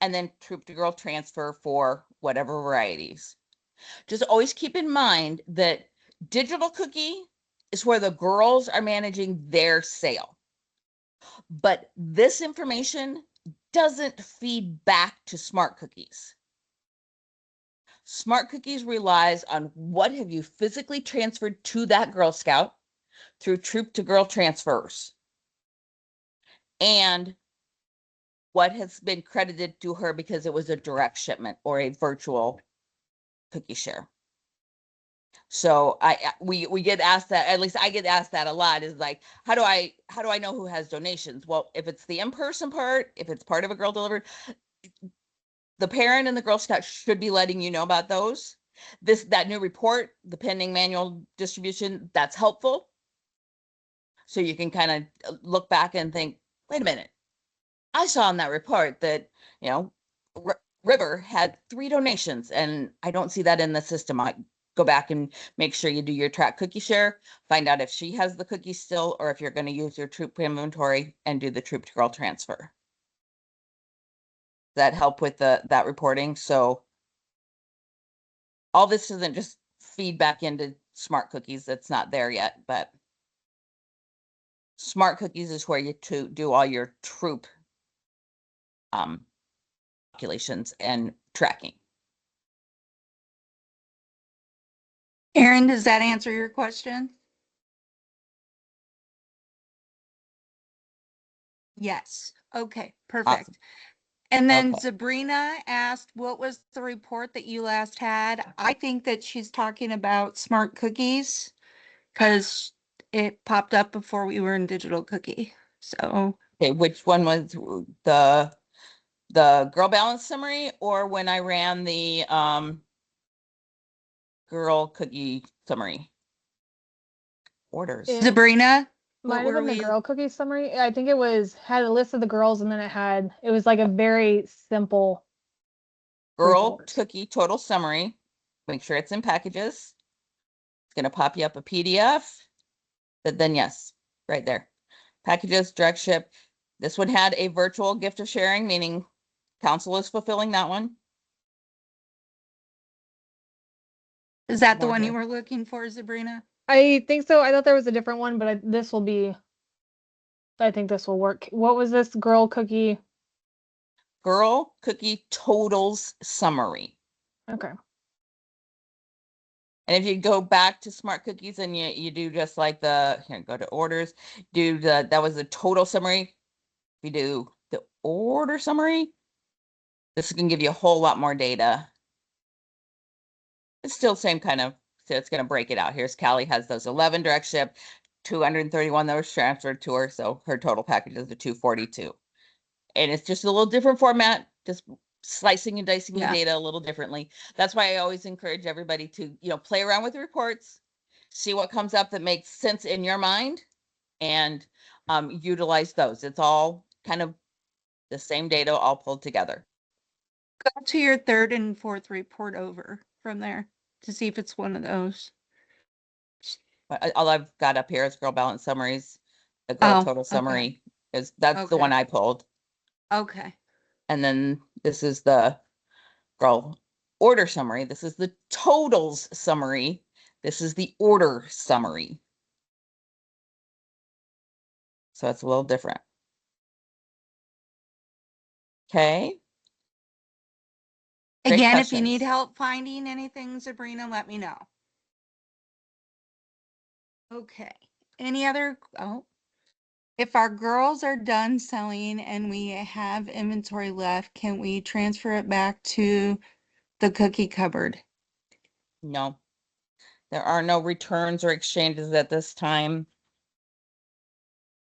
and then troop to girl transfer for whatever varieties. Just always keep in mind that digital cookie is where the girls are managing their sale. But this information doesn't feed back to Smart Cookies. Smart Cookies relies on what have you physically transferred to that Girl Scout through troop to girl transfers and what has been credited to her because it was a direct shipment or a virtual cookie share. So we get asked that, at least I get asked that a lot, is like, how do I know who has donations? Well, if it's the in-person part, if it's part of a girl delivered, the parent and the Girl Scout should be letting you know about those. That new report, the pending manual distribution, that's helpful. So you can kind of look back and think, wait a minute, I saw in that report that, you know, River had 3 donations and I don't see that in the system. I go back and make sure you do your track cookie share, find out if she has the cookies still, or if you're going to use your troop inventory and do the troop to girl transfer. That help with that reporting. So all this isn't just feedback into Smart Cookies that's not there yet, but Smart Cookies is where you do all your troop calculations and tracking. Erin, does that answer your question? Yes. Okay, perfect. Awesome. And then Okay. Sabrina asked, what was the report that you last had? I think that she's talking about Smart Cookies because it popped up before we were in Digital Cookie. So Okay, which one was the girl balance summary or when I ran the girl cookie summary? Orders. It Sabrina, what might have were been the we? girl cookie summary. I think it had a list of the girls and then it was like a very simple Girl report. cookie total summary. Make sure it's in packages. It's going to pop you up a PDF. Then yes, right there. Packages, direct ship. This one had a virtual gift of sharing, meaning council is fulfilling that one. Is that the More one you here. were looking for, Sabrina? I think so. I thought there was a different one, but I think this will work. What was this girl cookie? Girl cookie totals summary. Okay. And if you go back to Smart Cookies and you do just like here, go to orders, that was the total summary. If you do the order summary, this can give you a whole lot more data. It's still same kind of, so it's going to break it out. Here's Callie has those 11 direct ship, 231 that was transferred to her. So her total package is the 242. And it's just a little different format, just slicing and dicing the data a little differently. That's why I always encourage everybody to, play around with the reports, see what comes up that makes sense in your mind, and utilize those. It's all kind of the same data all pulled together. Go to your 3rd and 4th report over from there to see if it's one of those. All I've got up here is girl balance summaries. The girl total summary that's the one I pulled. Okay. And then this is the girl order summary. This is the totals summary. This is the order summary. So it's a little different. Okay. Great Again, if you need questions. help finding anything, Sabrina, let me know. Okay. Any other? Oh, If our girls are done selling and we have inventory left, can we transfer it back to the cookie cupboard? No, there are no returns or exchanges at this time.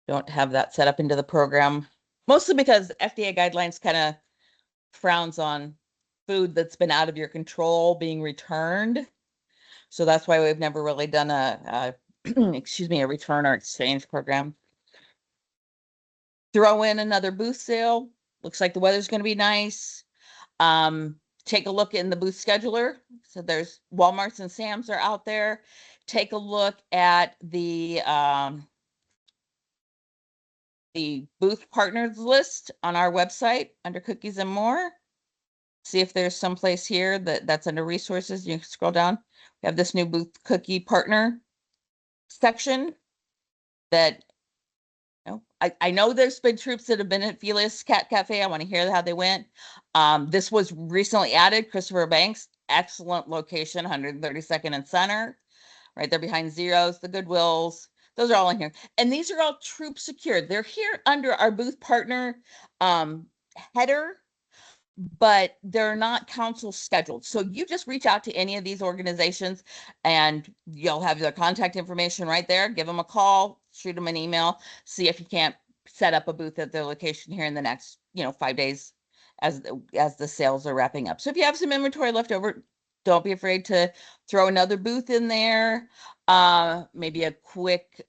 Don't have that set up into the program, mostly because FDA guidelines kind of frowns on food that's been out of your control being returned. So that's why we've never really done a excuse me, a return or exchange program. Throw in another booth sale. Looks like the weather's going to be nice. Take a look in the booth scheduler. So there's Walmarts and Sam's are out there. Take a look at the booth partners list on our website under cookies and more. See if there's someplace here that's under resources. You can scroll down. We have this new booth cookie partner section that, you know, I know there's been troops that have been at Felius Cat Cafe. I want to hear how they went. This was recently added. Christopher Banks, excellent location, 132nd and Center, right there behind Zeros, the Goodwills. Those are all in here. And these are all troop secured. They're here under our booth partner header, but they're not council scheduled. So you just reach out to any of these organizations and you'll have their contact information right there. Give them a call, shoot them an email, see if you can't set up a booth at their location here in the next, 5 days as the sales are wrapping up. So if you have some inventory left over, don't be afraid to throw another booth in there. Maybe a quick,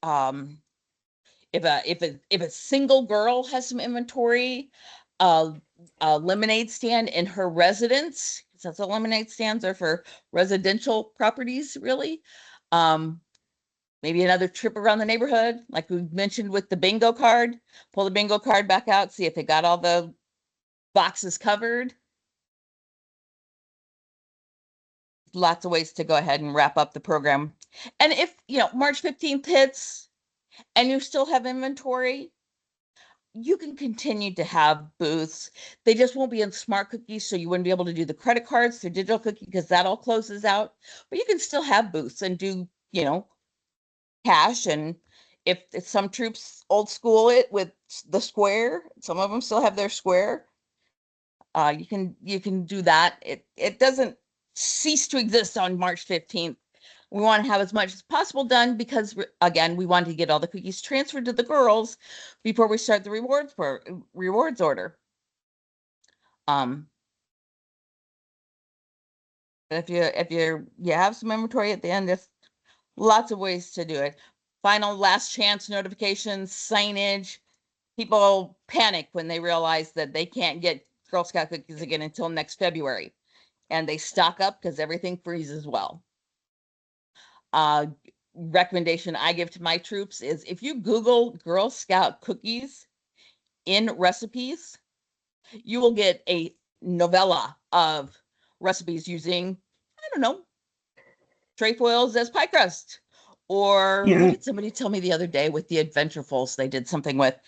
if a single girl has some inventory, a lemonade stand in her residence, because that's what lemonade stands are for, residential properties, really. Maybe another trip around the neighborhood, like we mentioned with the bingo card. Pull the bingo card back out, see if it got all the boxes covered. Lots of ways to go ahead and wrap up the program. And if, March 15th hits and you still have inventory, you can continue to have booths. They just won't be in smart cookies, so you wouldn't be able to do the credit cards through digital cookie because that all closes out. But you can still have booths and do, cash. And if some troops old school it with the square, some of them still have their square. You can do that. It doesn't cease to exist on March 15th. We want to have as much as possible done because, again, we want to get all the cookies transferred to the girls before we start the rewards order. If you have some inventory at the end, there's lots of ways to do it. Final last chance notifications, signage. People panic when they realize that they can't get Girl Scout cookies again until next February, and they stock up because everything freezes well. Recommendation I give to my troops is if you Google Girl Scout cookies in recipes, you will get a novella of recipes using, I don't know, trefoils as pie crust. Or what did somebody tell me the other day with the Adventurefuls? They did something with,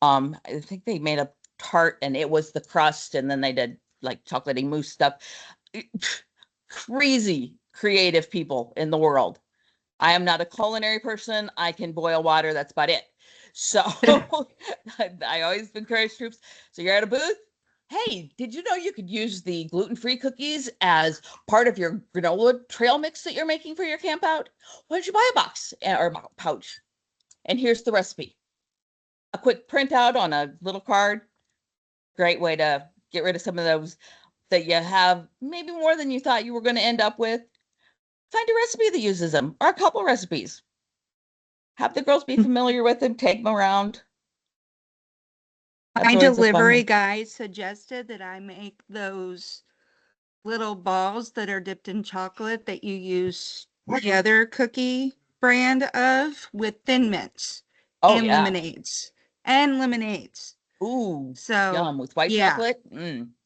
I think they made a tart and it was the crust, and then they did like chocolatey mousse stuff. Crazy creative people in the world. I am not a culinary person. I can boil water. That's about it. So I always encourage troops. So you're at a booth. Hey, did you know you could use the gluten-free cookies as part of your granola trail mix that you're making for your camp out? Why don't you buy a box or a pouch? And here's the recipe. A quick printout on a little card. Great way to get rid of some of those that you have maybe more than you thought you were going to end up with. Find a recipe that uses them, or a couple recipes. Have the girls be familiar with them, take them around. My delivery guy suggested that I make those little balls that are dipped in chocolate that you use the other cookie brand of with Thin Mints and lemonades. Ooh, so yum, with white chocolate.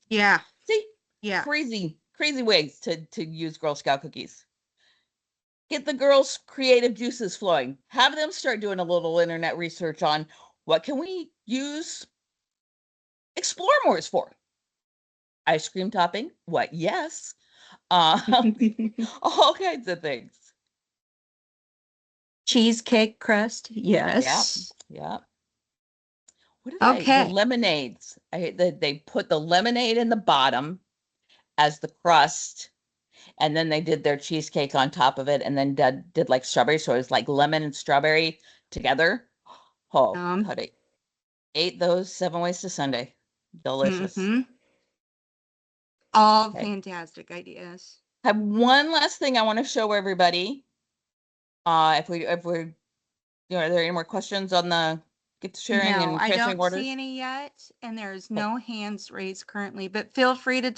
Yeah. See, yeah, crazy ways to use Girl Scout cookies. Get the girls' creative juices flowing. Have them start doing a little internet research on what can we use Exploremores for. Ice cream topping? What? Yes. All kinds of things. Cheesecake crust? Yes. Yeah. what did I, the Okay. lemonades. They put the lemonade in the bottom as the crust, and then they did their cheesecake on top of it, and then did like strawberry. So it was like lemon and strawberry together. Oh, God, I ate those 7 ways to Sunday. Delicious. Mhm. All Okay. fantastic ideas. I have one last thing I want to show everybody. If we're, are there any more questions on the gift sharing No, and I transferring don't orders? see any yet, and there's Oh. no hands raised currently, but feel free to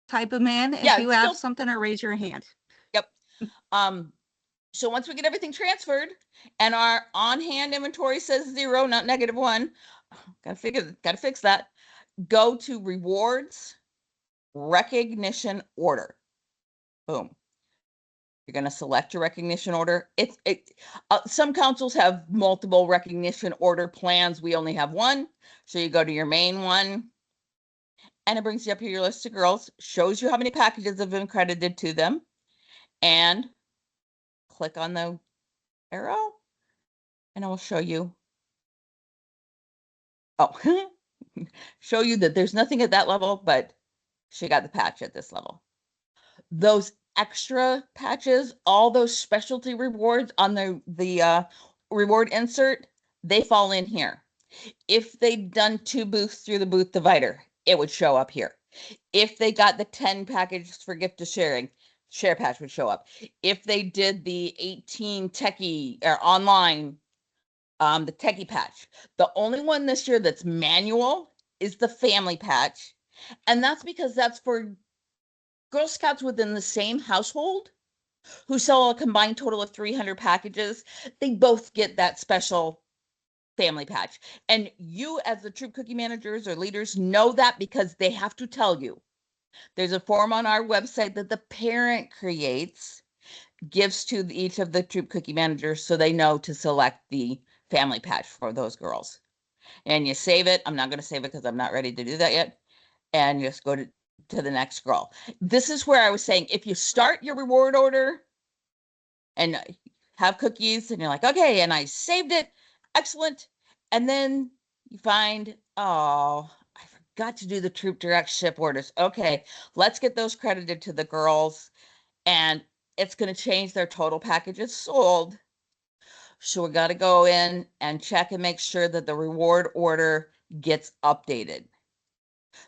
type them in if Yeah, you still- have something or raise your hand. Yep. So once we get everything transferred and our on-hand inventory says 0, not -1, gotta fix that. Go to rewards, recognition order. Boom. You're going to select your recognition order. Some councils have multiple recognition order plans. We only have one. So you go to your main one and it brings you up here your list of girls, shows you how many packages have been credited to them, and click on the arrow and it will show you. Oh, show you that there's nothing at that level, but she got the patch at this level. Those extra patches, all those specialty rewards on the reward insert, they fall in here. If they'd done 2 booths through the booth divider, it would show up here. If they got the 10 packages for gift to sharing, share patch would show up. If they did the 18 techie or online, the techie patch, the only one this year that's manual is the family patch. And that's because that's for Girl Scouts within the same household who sell a combined total of 300 packages. They both get that special family patch. And you, as the troop cookie managers or leaders, know that because they have to tell you. There's a form on our website that the parent creates, gives to each of the troop cookie managers so they know to select the family patch for those girls. And you save it. I'm not going to save it because I'm not ready to do that yet. And just go to the next girl. This is where I was saying, if you start your reward order and have cookies and you're like, okay, and I saved it, excellent. And then you find, oh, I forgot to do the troop direct ship orders. Okay, let's get those credited to the girls, and it's going to change their total packages sold. So we got to go in and check and make sure that the reward order gets updated.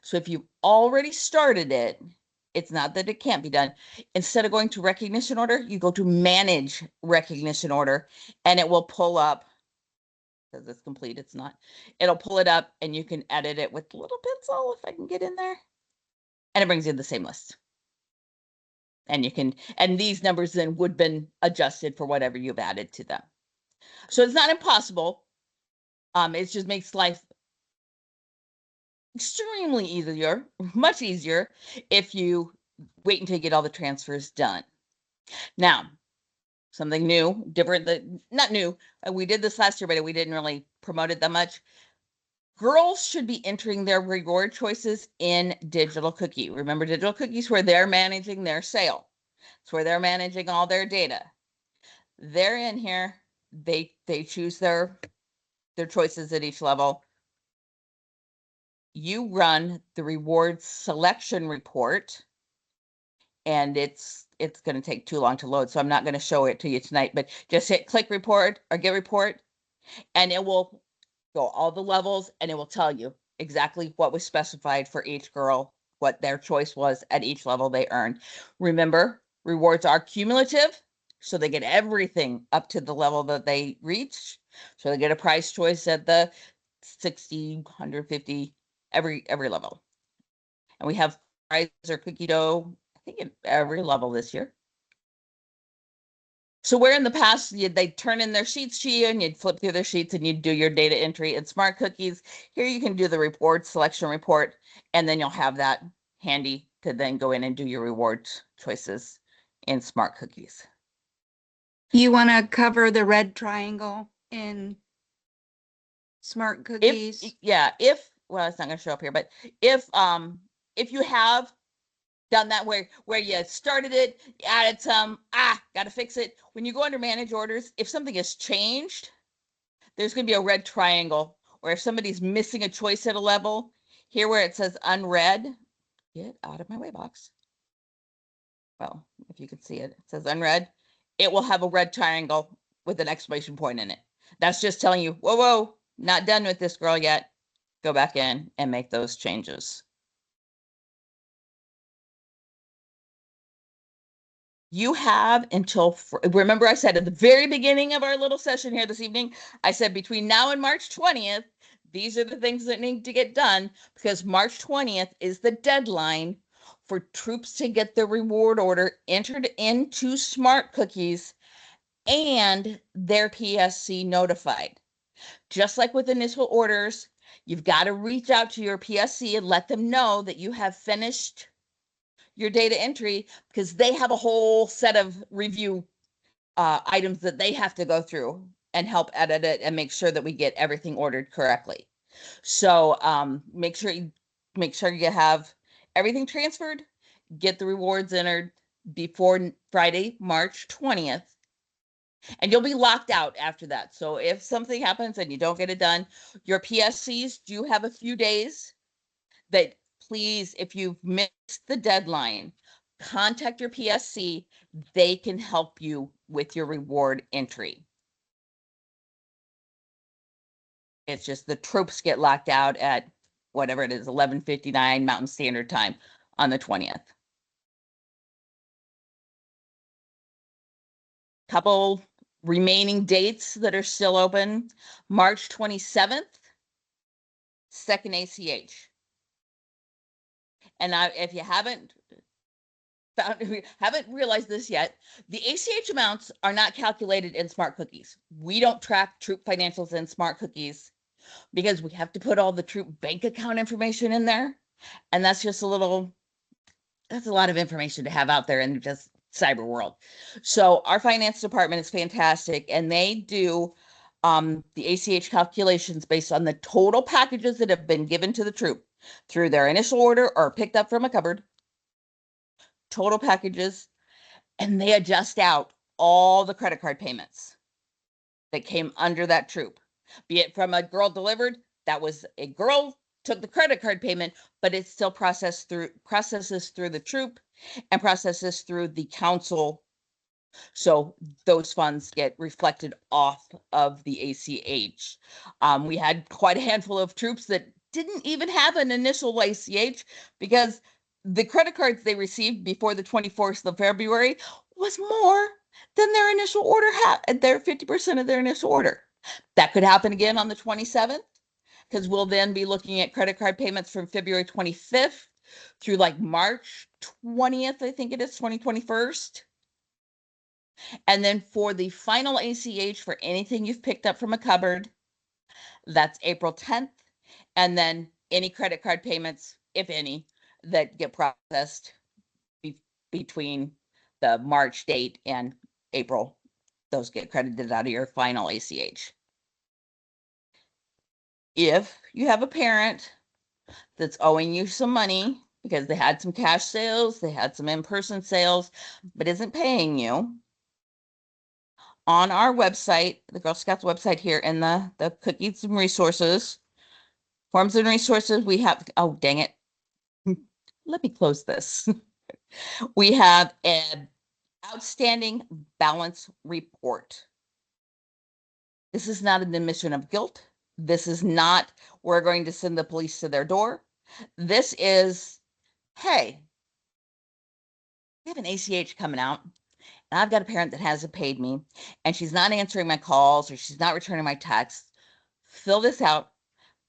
So if you've already started it, it's not that it can't be done. Instead of going to recognition order, you go to manage recognition order, and it will pull up, because it's complete, it's not. It'll pull it up and you can edit it with little pencil if I can get in there. And it brings you the same list. And you can, and these numbers then would have been adjusted for whatever you've added to them. So it's not impossible. It just makes life extremely easier, much easier, if you wait until you get all the transfers done. Now, something new, different, not new. We did this last year, but we didn't really promote it that much. Girls should be entering their reward choices in Digital Cookie. Remember, Digital Cookie's where they're managing their sale. It's where they're managing all their data. They're in here. They choose their choices at each level. You run the reward selection report, and it's going to take too long to load, so I'm not going to show it to you tonight, but just hit click report or get report, and it will go all the levels, and it will tell you exactly what was specified for each girl, what their choice was at each level they earned. Remember, rewards are cumulative, so they get everything up to the level that they reach. So they get a prize choice at the 60, 150, every level. And we have fries or cookie dough, I think at every level this year. So where in the past they'd turn in their sheets to you and you'd flip through their sheets and you'd do your data entry in Smart Cookies, here you can do the reward selection report, and then you'll have that handy to then go in and do your reward choices in Smart Cookies. You want to cover the red triangle in Smart Cookies? Well, it's not going to show up here, but if you have done that where you started it, you added some, got to fix it. When you go under manage orders, if something has changed, there's going to be a red triangle or if somebody's missing a choice at a level, here where it says unread, get out of my way box. Well, if you can see it, it says unread. It will have a red triangle with an exclamation point in it. That's just telling you, whoa, whoa, not done with this girl yet. Go back in and make those changes. You have until, remember I said at the very beginning of our little session here this evening, I said between now and March 20th, these are the things that need to get done because March 20th is the deadline for troops to get the reward order entered into Smart Cookies and their PSC notified. Just like with initial orders, you've got to reach out to your PSC and let them know that you have finished your data entry because they have a whole set of review items that they have to go through and help edit it and make sure that we get everything ordered correctly. So make sure you have everything transferred, get the rewards entered before Friday, March 20th, and you'll be locked out after that. So if something happens and you don't get it done, your PSCs do have a few days that please, if you've missed the deadline, contact your PSC. They can help you with your reward entry. It's just the troops get locked out at whatever it is, 11:59 Mountain Standard Time on the 20th. Couple remaining dates that are still open. March 27th, second ACH. And if you haven't realized this yet, the ACH amounts are not calculated in Smart Cookies. We don't track troop financials in Smart Cookies because we have to put all the troop bank account information in there. And that's just that's a lot of information to have out there in just cyber world. So our finance department is fantastic, and they do the ACH calculations based on the total packages that have been given to the troop through their initial order or picked up from a cupboard, total packages, and they adjust out all the credit card payments that came under that troop, be it from a girl delivered, that was a girl took the credit card payment, but it still processes through the troop and processes through the council. So those funds get reflected off of the ACH. We had quite a handful of troops that didn't even have an initial ACH because the credit cards they received before the 24th of February was more than their initial order had, their 50% of their initial order. That could happen again on the 27th because we'll then be looking at credit card payments from February 25th through like March 20th, I think it is, 2021. And then for the final ACH for anything you've picked up from a cupboard, that's April 10th. And then any credit card payments, if any, that get processed between the March date and April, those get credited out of your final ACH. If you have a parent that's owing you some money because they had some cash sales, they had some in-person sales, but isn't paying you, on our website, the Girl Scouts website here in the cookies and resources, forms and resources, we have, oh, dang it. Let me close this. We have an outstanding balance report. This is not an admission of guilt. This is not, we're going to send the police to their door. This is, hey, we have an ACH coming out, and I've got a parent that hasn't paid me, and she's not answering my calls or she's not returning my texts. Fill this out.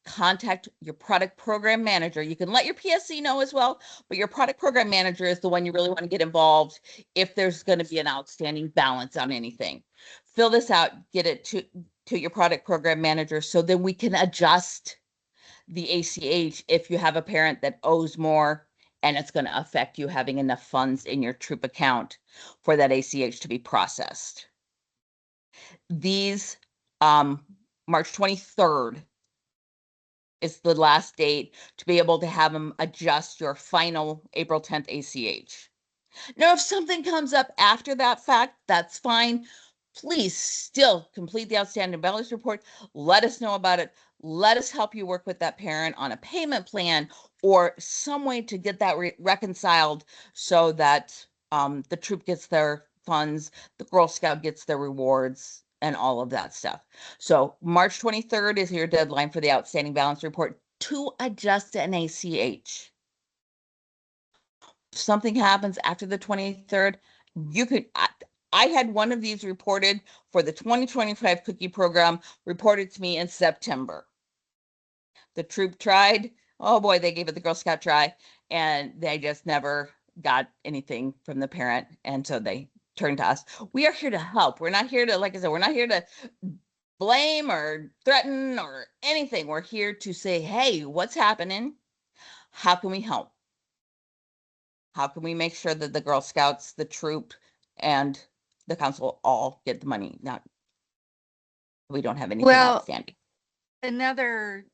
Contact your product program manager. You can let your PSC know as well, but your product program manager is the one you really want to get involved if there's going to be an outstanding balance on anything. Fill this out, get it to your product program manager so then we can adjust the ACH if you have a parent that owes more and it's going to affect you having enough funds in your troop account for that ACH to be processed. These March 23rd is the last date to be able to have them adjust your final April 10th ACH. Now, if something comes up after that fact, that's fine. Please still complete the outstanding balance report. Let us know about it. let us help you work with that parent on a payment plan or some way to get that reconciled so that the troop gets their funds, the Girl Scout gets their rewards, and all of that stuff. So March 23rd is your deadline for the outstanding balance report to adjust an ACH. If something happens after the 23rd, you could, I had one of these reported for the 2025 cookie program reported to me in September. The troop tried. Oh boy, they gave it the Girl Scout try, and they just never got anything from the parent. And so they turned to us. We are here to help. We're not here to, like I said, we're not here to blame or threaten or anything. We're here to say, hey, what's happening? How can we help? How can we make sure that the Girl Scouts, the troop, and the council all get the money? Not, we don't have anything Well, outstanding. Another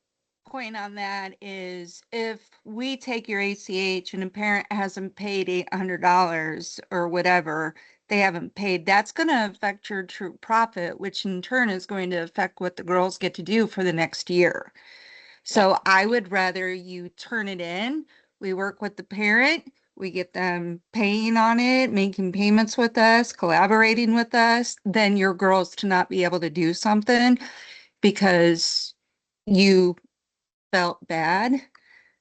point on that is if we take your ACH and a parent hasn't paid $800 or whatever, they haven't paid, that's going to affect your troop profit, which in turn is going to affect what the girls get to do for the next year. So I would rather you turn it in. We work with the parent. We get them paying on it, making payments with us, collaborating with us, than your girls to not be able to do something because you felt bad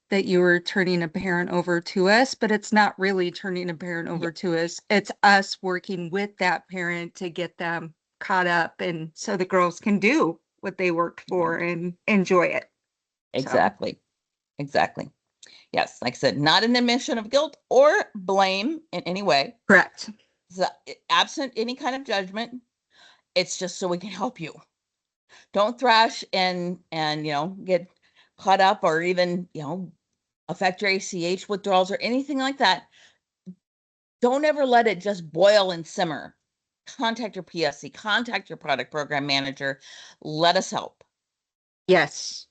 that you were turning a parent over to us, but it's not really turning a parent over to us. It's us working with that parent to get them caught up and so the girls can do what they worked for and enjoy it. Exactly. Exactly. Yes, like I said, not an admission of guilt or blame in any way. Correct. So, absent any kind of judgment, it's just so we can help you. Don't thrash and get caught up or even affect your ACH withdrawals or anything like that. Don't ever let it just boil and simmer. Contact your PSC, contact your product program manager. Let us help. Yes.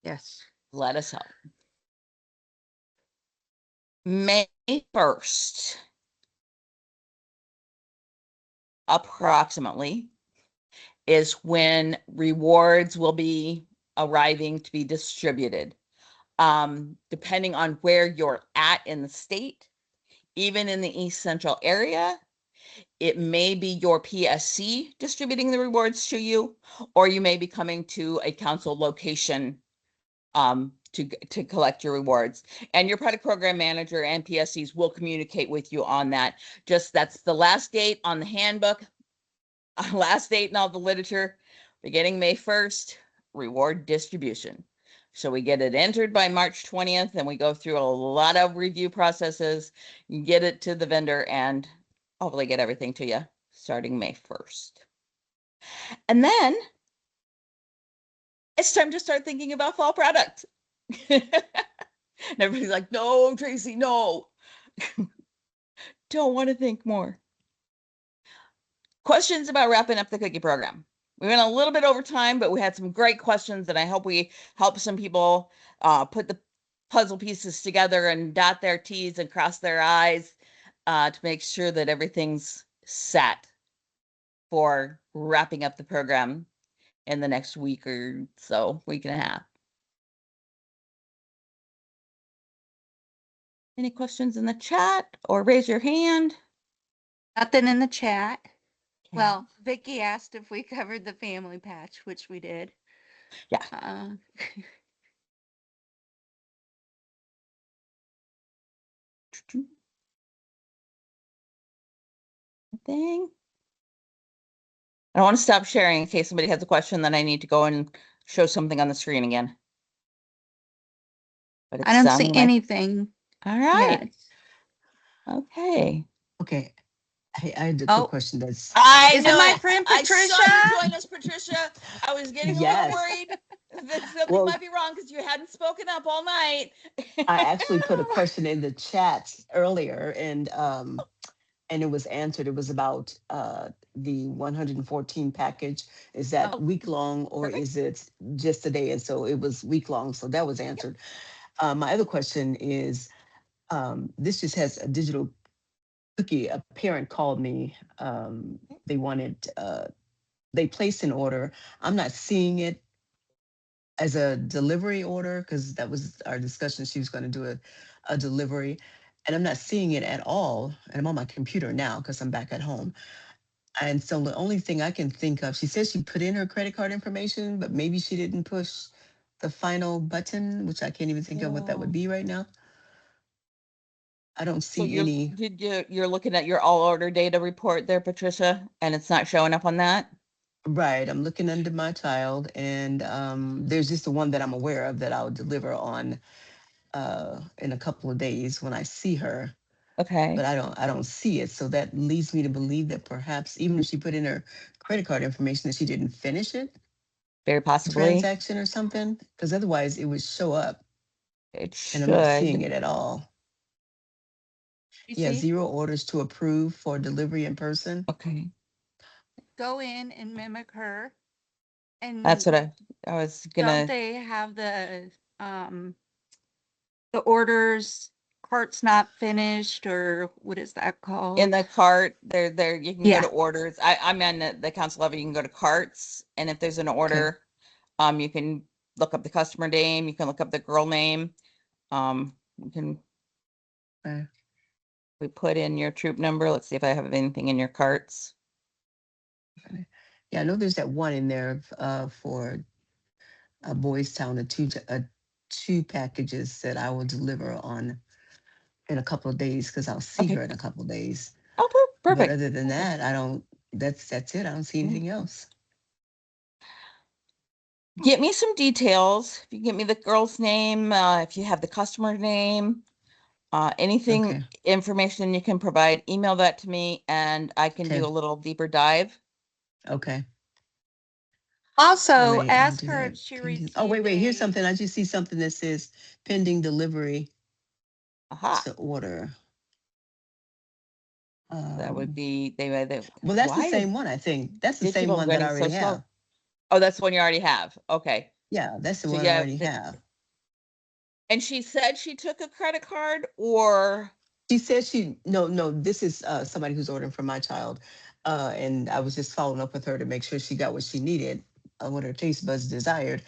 Yes. Let us help. May 1st, approximately, is when rewards will be arriving to be distributed. Depending on where you're at in the state, even in the East Central area, it may be your PSC distributing the rewards to you, or you may be coming to a council location to collect your rewards. And your product program manager and PSCs will communicate with you on that. Just that's the last date on the handbook, last date in all the literature, beginning May 1st, reward distribution. So we get it entered by March 20th, and we go through a lot of review processes, get it to the vendor, and hopefully get everything to you starting May 1st. And then it's time to start thinking about fall product. And everybody's like, no, Tracy, no. Don't want to think more. Questions about wrapping up the cookie program. We went a little bit over time, but we had some great questions, and I hope we helped some people put the puzzle pieces together and dot their T's and cross their I's to make sure that everything's set for wrapping up the program in the next week or so, week and a half. Any questions in the chat or raise your hand? Nothing in the chat. Well, Vicky asked if we covered the family patch, which we did. Yeah. Thing. I don't want to stop sharing in case somebody has a question, then I need to go and show something on the screen again. But I don't see anything. All right. yet. Okay. Okay. I had a Oh. quick question that's I Is it know my it. friend I saw Patricia? you join us, Patricia. I was getting a Yes. little worried that something Well- might be wrong because you hadn't spoken up all night. I actually put a question in the chat earlier and it was answered. It was about the 114 package. Is that Oh, week long or perfect. is it just a day? And so it was week long. So that was answered. My other question is this just has a digital cookie. A parent called me. They wanted they placed an order. I'm not seeing it as a delivery order, because that was our discussion. She was going to do a delivery, and I'm not seeing it at all. And I'm on my computer now because I'm back at home. And so the only thing I can think of, she says she put in her credit card information, but maybe she didn't push the final button, which I can't even think of what that would be right now. I don't So see any. you're looking at your all order data report there, Patricia, and it's not showing up on that? Right, I'm looking under my child, and there's just the one that I'm aware of that I'll deliver on in a couple of days when I see her. Okay, But I don't see it. So that leads me to believe that perhaps even if she put in her credit card information, that she didn't finish it, very the possibly. transaction or something, because otherwise it would show up, It and I'm not seeing should. it at all. You Yeah, see? 0 orders to approve for delivery in person. Okay, Go in and mimic her. that's And what I was don't gonna, they have the orders, cart's not finished, or what is that called? in the cart, there, you can go Yeah. to orders. I'm on the council level, you can go to carts, and if there's an order, you can look up the customer name, you can look up the girl name. You can, Okay. we put in your troop number. Let's see if I have anything in your carts. Yeah, I know there's that one in there for Boys Town, two packages that I will deliver on in a couple of days because I'll see Okay. her in a couple of days. Oh, But perfect. other than that, I don't. That's it. I don't see anything else. Get me some details. If you get me the girl's name, if you have the customer name, anything, Okay. information you can provide, email that to me and I can Okay. do a little deeper dive. Okay. Also, All right, I'll ask do her that. if she Pending- received. Oh, wait. Here's a- something. I just see something that says pending delivery Aha, to order. that would Um, be, well, that's the why is same one, I think. That's the same digital one that I running so already slow? have. Oh, that's the one you already have. Okay. Yeah, that's the So one I yeah, already have. and she said she took a credit card or, She says no, this is somebody who's ordering for my child. And I was just following up with her to make sure she got what she needed, what her taste buds desired.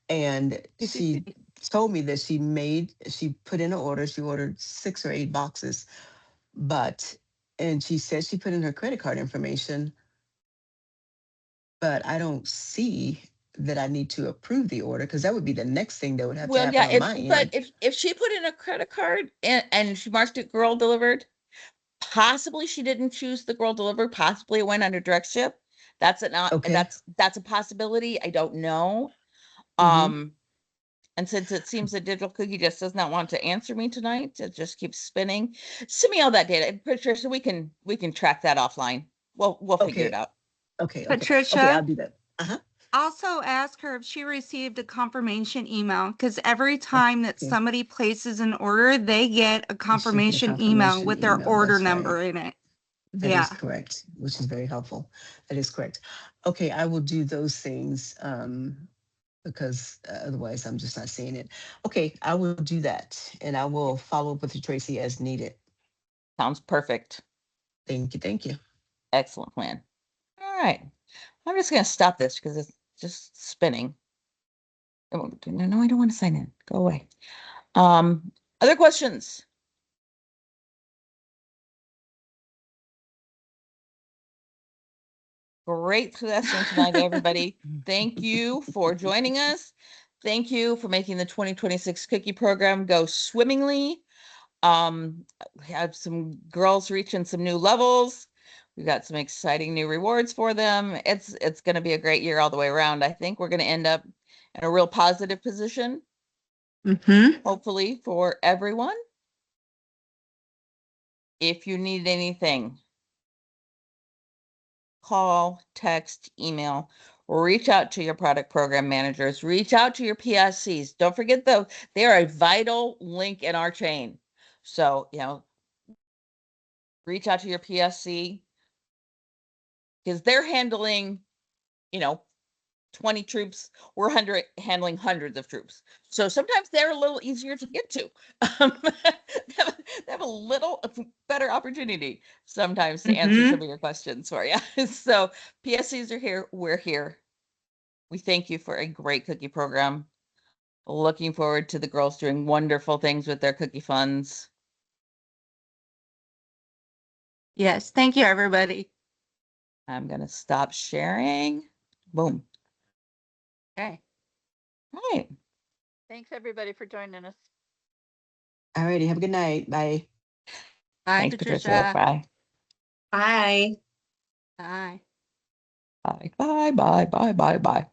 And she told me that she put in an order. She ordered 6 or 8 boxes, and she said she put in her credit card information, but I don't see that I need to approve the order because that would be the next thing that would have to well, happen yeah, on my but end. if she put in a credit card and she marked it girl delivered, possibly she didn't choose the girl delivered, possibly it went under direct ship. That's it not, Okay. that's a possibility. I don't know. Mhm. And since it seems that Digital Cookie just does not want to answer me tonight, it just keeps spinning. Send me all that data, Patricia. We can track that offline. We'll figure it Okay. out. Okay. Patricia? Okay, I'll do that. Uh-huh. Also ask her if she received a confirmation email, because every time that Okay. somebody places an order, they get a It should be a confirmation email with their email, order that's number right. in it. That is Yeah. correct, which is very helpful. That is correct. Okay, I will do those things because otherwise I'm just not seeing it. Okay, I will do that, and I will follow up with you, Tracy, as needed. Sounds perfect. Thank you. Thank you. Excellent plan. All right. I'm just going to stop this because it's just spinning. Oh, no, I don't want to sign in. Go away. Other questions? Great session tonight, everybody. Thank you for joining us. Thank you for making the 2026 cookie program go swimmingly. We have some girls reaching some new levels. We've got some exciting new rewards for them. It's going to be a great year all the way around. I think we're going to end up in a real positive position, hopefully for everyone. If you need anything, call, text, email, or reach out to your product program managers, reach out to your PSCs. Don't forget though, they are a vital link in our chain. So, reach out to your PSC because they're handling, 20 troops. We're handling hundreds of troops. So sometimes they're a little easier to get to. They have a little better opportunity sometimes to answer some of your questions for you. So PSCs are here. We're here. We thank you for a great cookie program. Looking forward to the girls doing wonderful things with their cookie funds. Yes. Thank you, everybody. I'm gonna stop sharing. Boom. Okay. All right. Thanks, everybody, for joining us. Alrighty, have a good night. Bye. Bye, Thanks, Patricia. Patricia. Bye. Bye. Bye. Bye. Bye. Bye. Bye. Bye. Bye.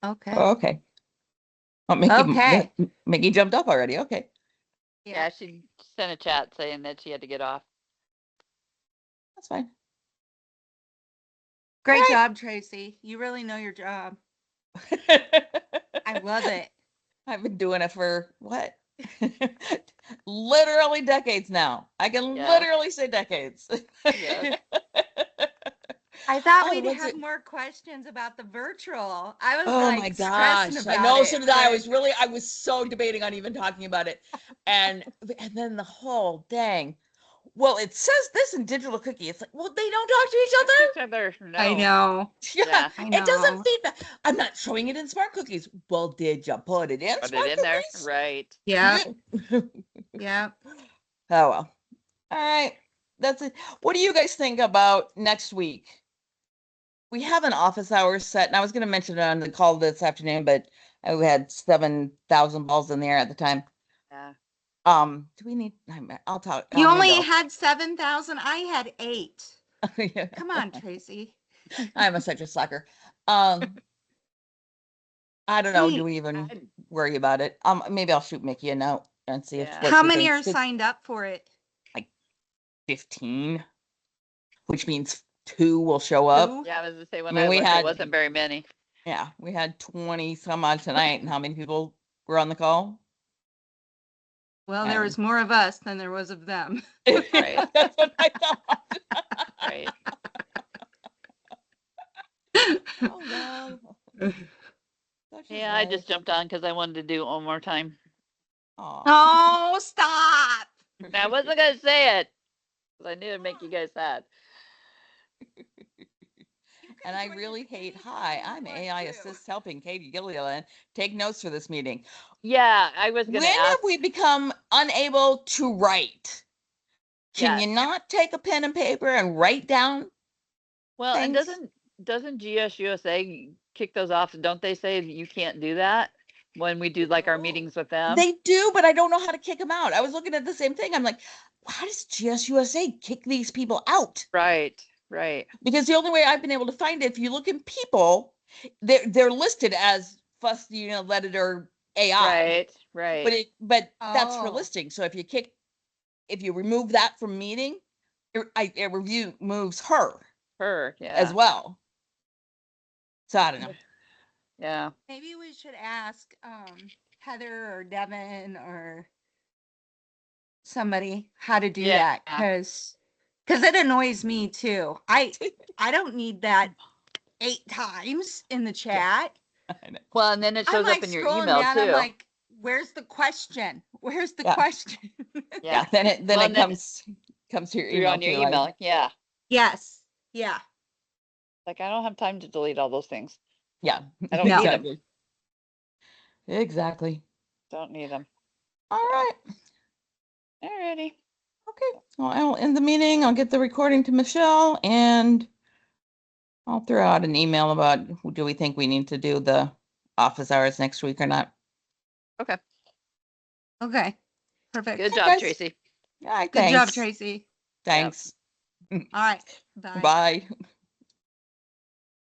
Okay. Okay. Oh, Mickey, Okay. Mickey jumped up already. Okay. Yeah, she sent a chat saying that she had to get off. That's fine. Great Alright. job, Tracy. You really know your job. I love it. I've been doing it for what? Literally decades now. I can Yes. literally say decades. Yes. I thought I we'd was have it- more questions about the virtual. I was Oh like my stressing gosh. about I know, it, so did I. but- I was so debating on even talking about it. And then the whole dang. Well, it says this in Digital Cookie. It's like, well, they don't talk to each other. Each other. No. I know. Yeah, I it doesn't know. feed back. I'm not showing it in Smart Cookies. Well, did you put it in Put Smart it in there. Cookies? Right. Yeah. Yeah. Oh well. All right. That's it. What do you guys think about next week? We have an office hours set, and I was going to mention it on the call this afternoon, but we had 7,000 balls in the air at the time. Yeah. Do we need? I'll talk. You maybe only I'll- had 7,000. I had 8. Yeah. Come on, Tracy. I'm such a slacker. I don't know. Do we even I- worry about it? Maybe I'll shoot Mickey a note and see if Yeah. what How she many thinks. are It's signed up for it? 15, which means 2 will show up. 2? Yeah, I was gonna say when mean, I we looked, had- it wasn't very many. Yeah, we had 20 some odd tonight, and how many people were on the call? Well, there was more of us than there was of them. Right. That's what I thought. Right. Oh well. Such is Yeah, I life. just jumped on because I wanted to do it one more time. Aw. Oh, stop. I wasn't gonna say it. 'Cause I knew it'd make you guys sad. And I really hate, hi, I'm AI Assist helping Katie Gilliland take notes for this meeting. Yeah, I was gonna When ask. have we become unable to write? Can you Yes. not take a pen and paper and write down? Well, and things? doesn't GSUSA kick those off? Don't they say you can't do that when we do like our meetings with them? They do, but I don't know how to kick them out. I was looking at the same thing. I'm like, how does GSUSA kick these people out? Right, right. Because the only way I've been able to find it, if you look in people, they're listed as fuss, editor AI. Right. But that's for Oh. listing. So if you remove that from meeting, it removes her Her, yeah. as well. So I don't know. Yeah. Maybe we should ask Heather or Devin or somebody how to do that, Yeah. because it annoys me too. I don't need that 8 times in the chat. I know. Well, and then it I'm shows like up in your scrolling email down, too. I'm like, where's the question? Where's the Yeah. question? Yeah. Then it Well, and then comes to your Through email on your too, like, email. Yeah. Yes. Yeah. Like I don't have time to delete all those things. yeah. I don't need 'em. exactly. Exactly. Don't need them. All right. Alrighty. Okay. Well, I'll end the meeting. I'll get the recording to Michelle, and I'll throw out an email about do we think we need to do the office hours next week or not. Okay. Perfect. Good Okay, job, guys. Tracy. All right. Good job, Thanks. Tracy. Thanks. All right. Bye. Bye.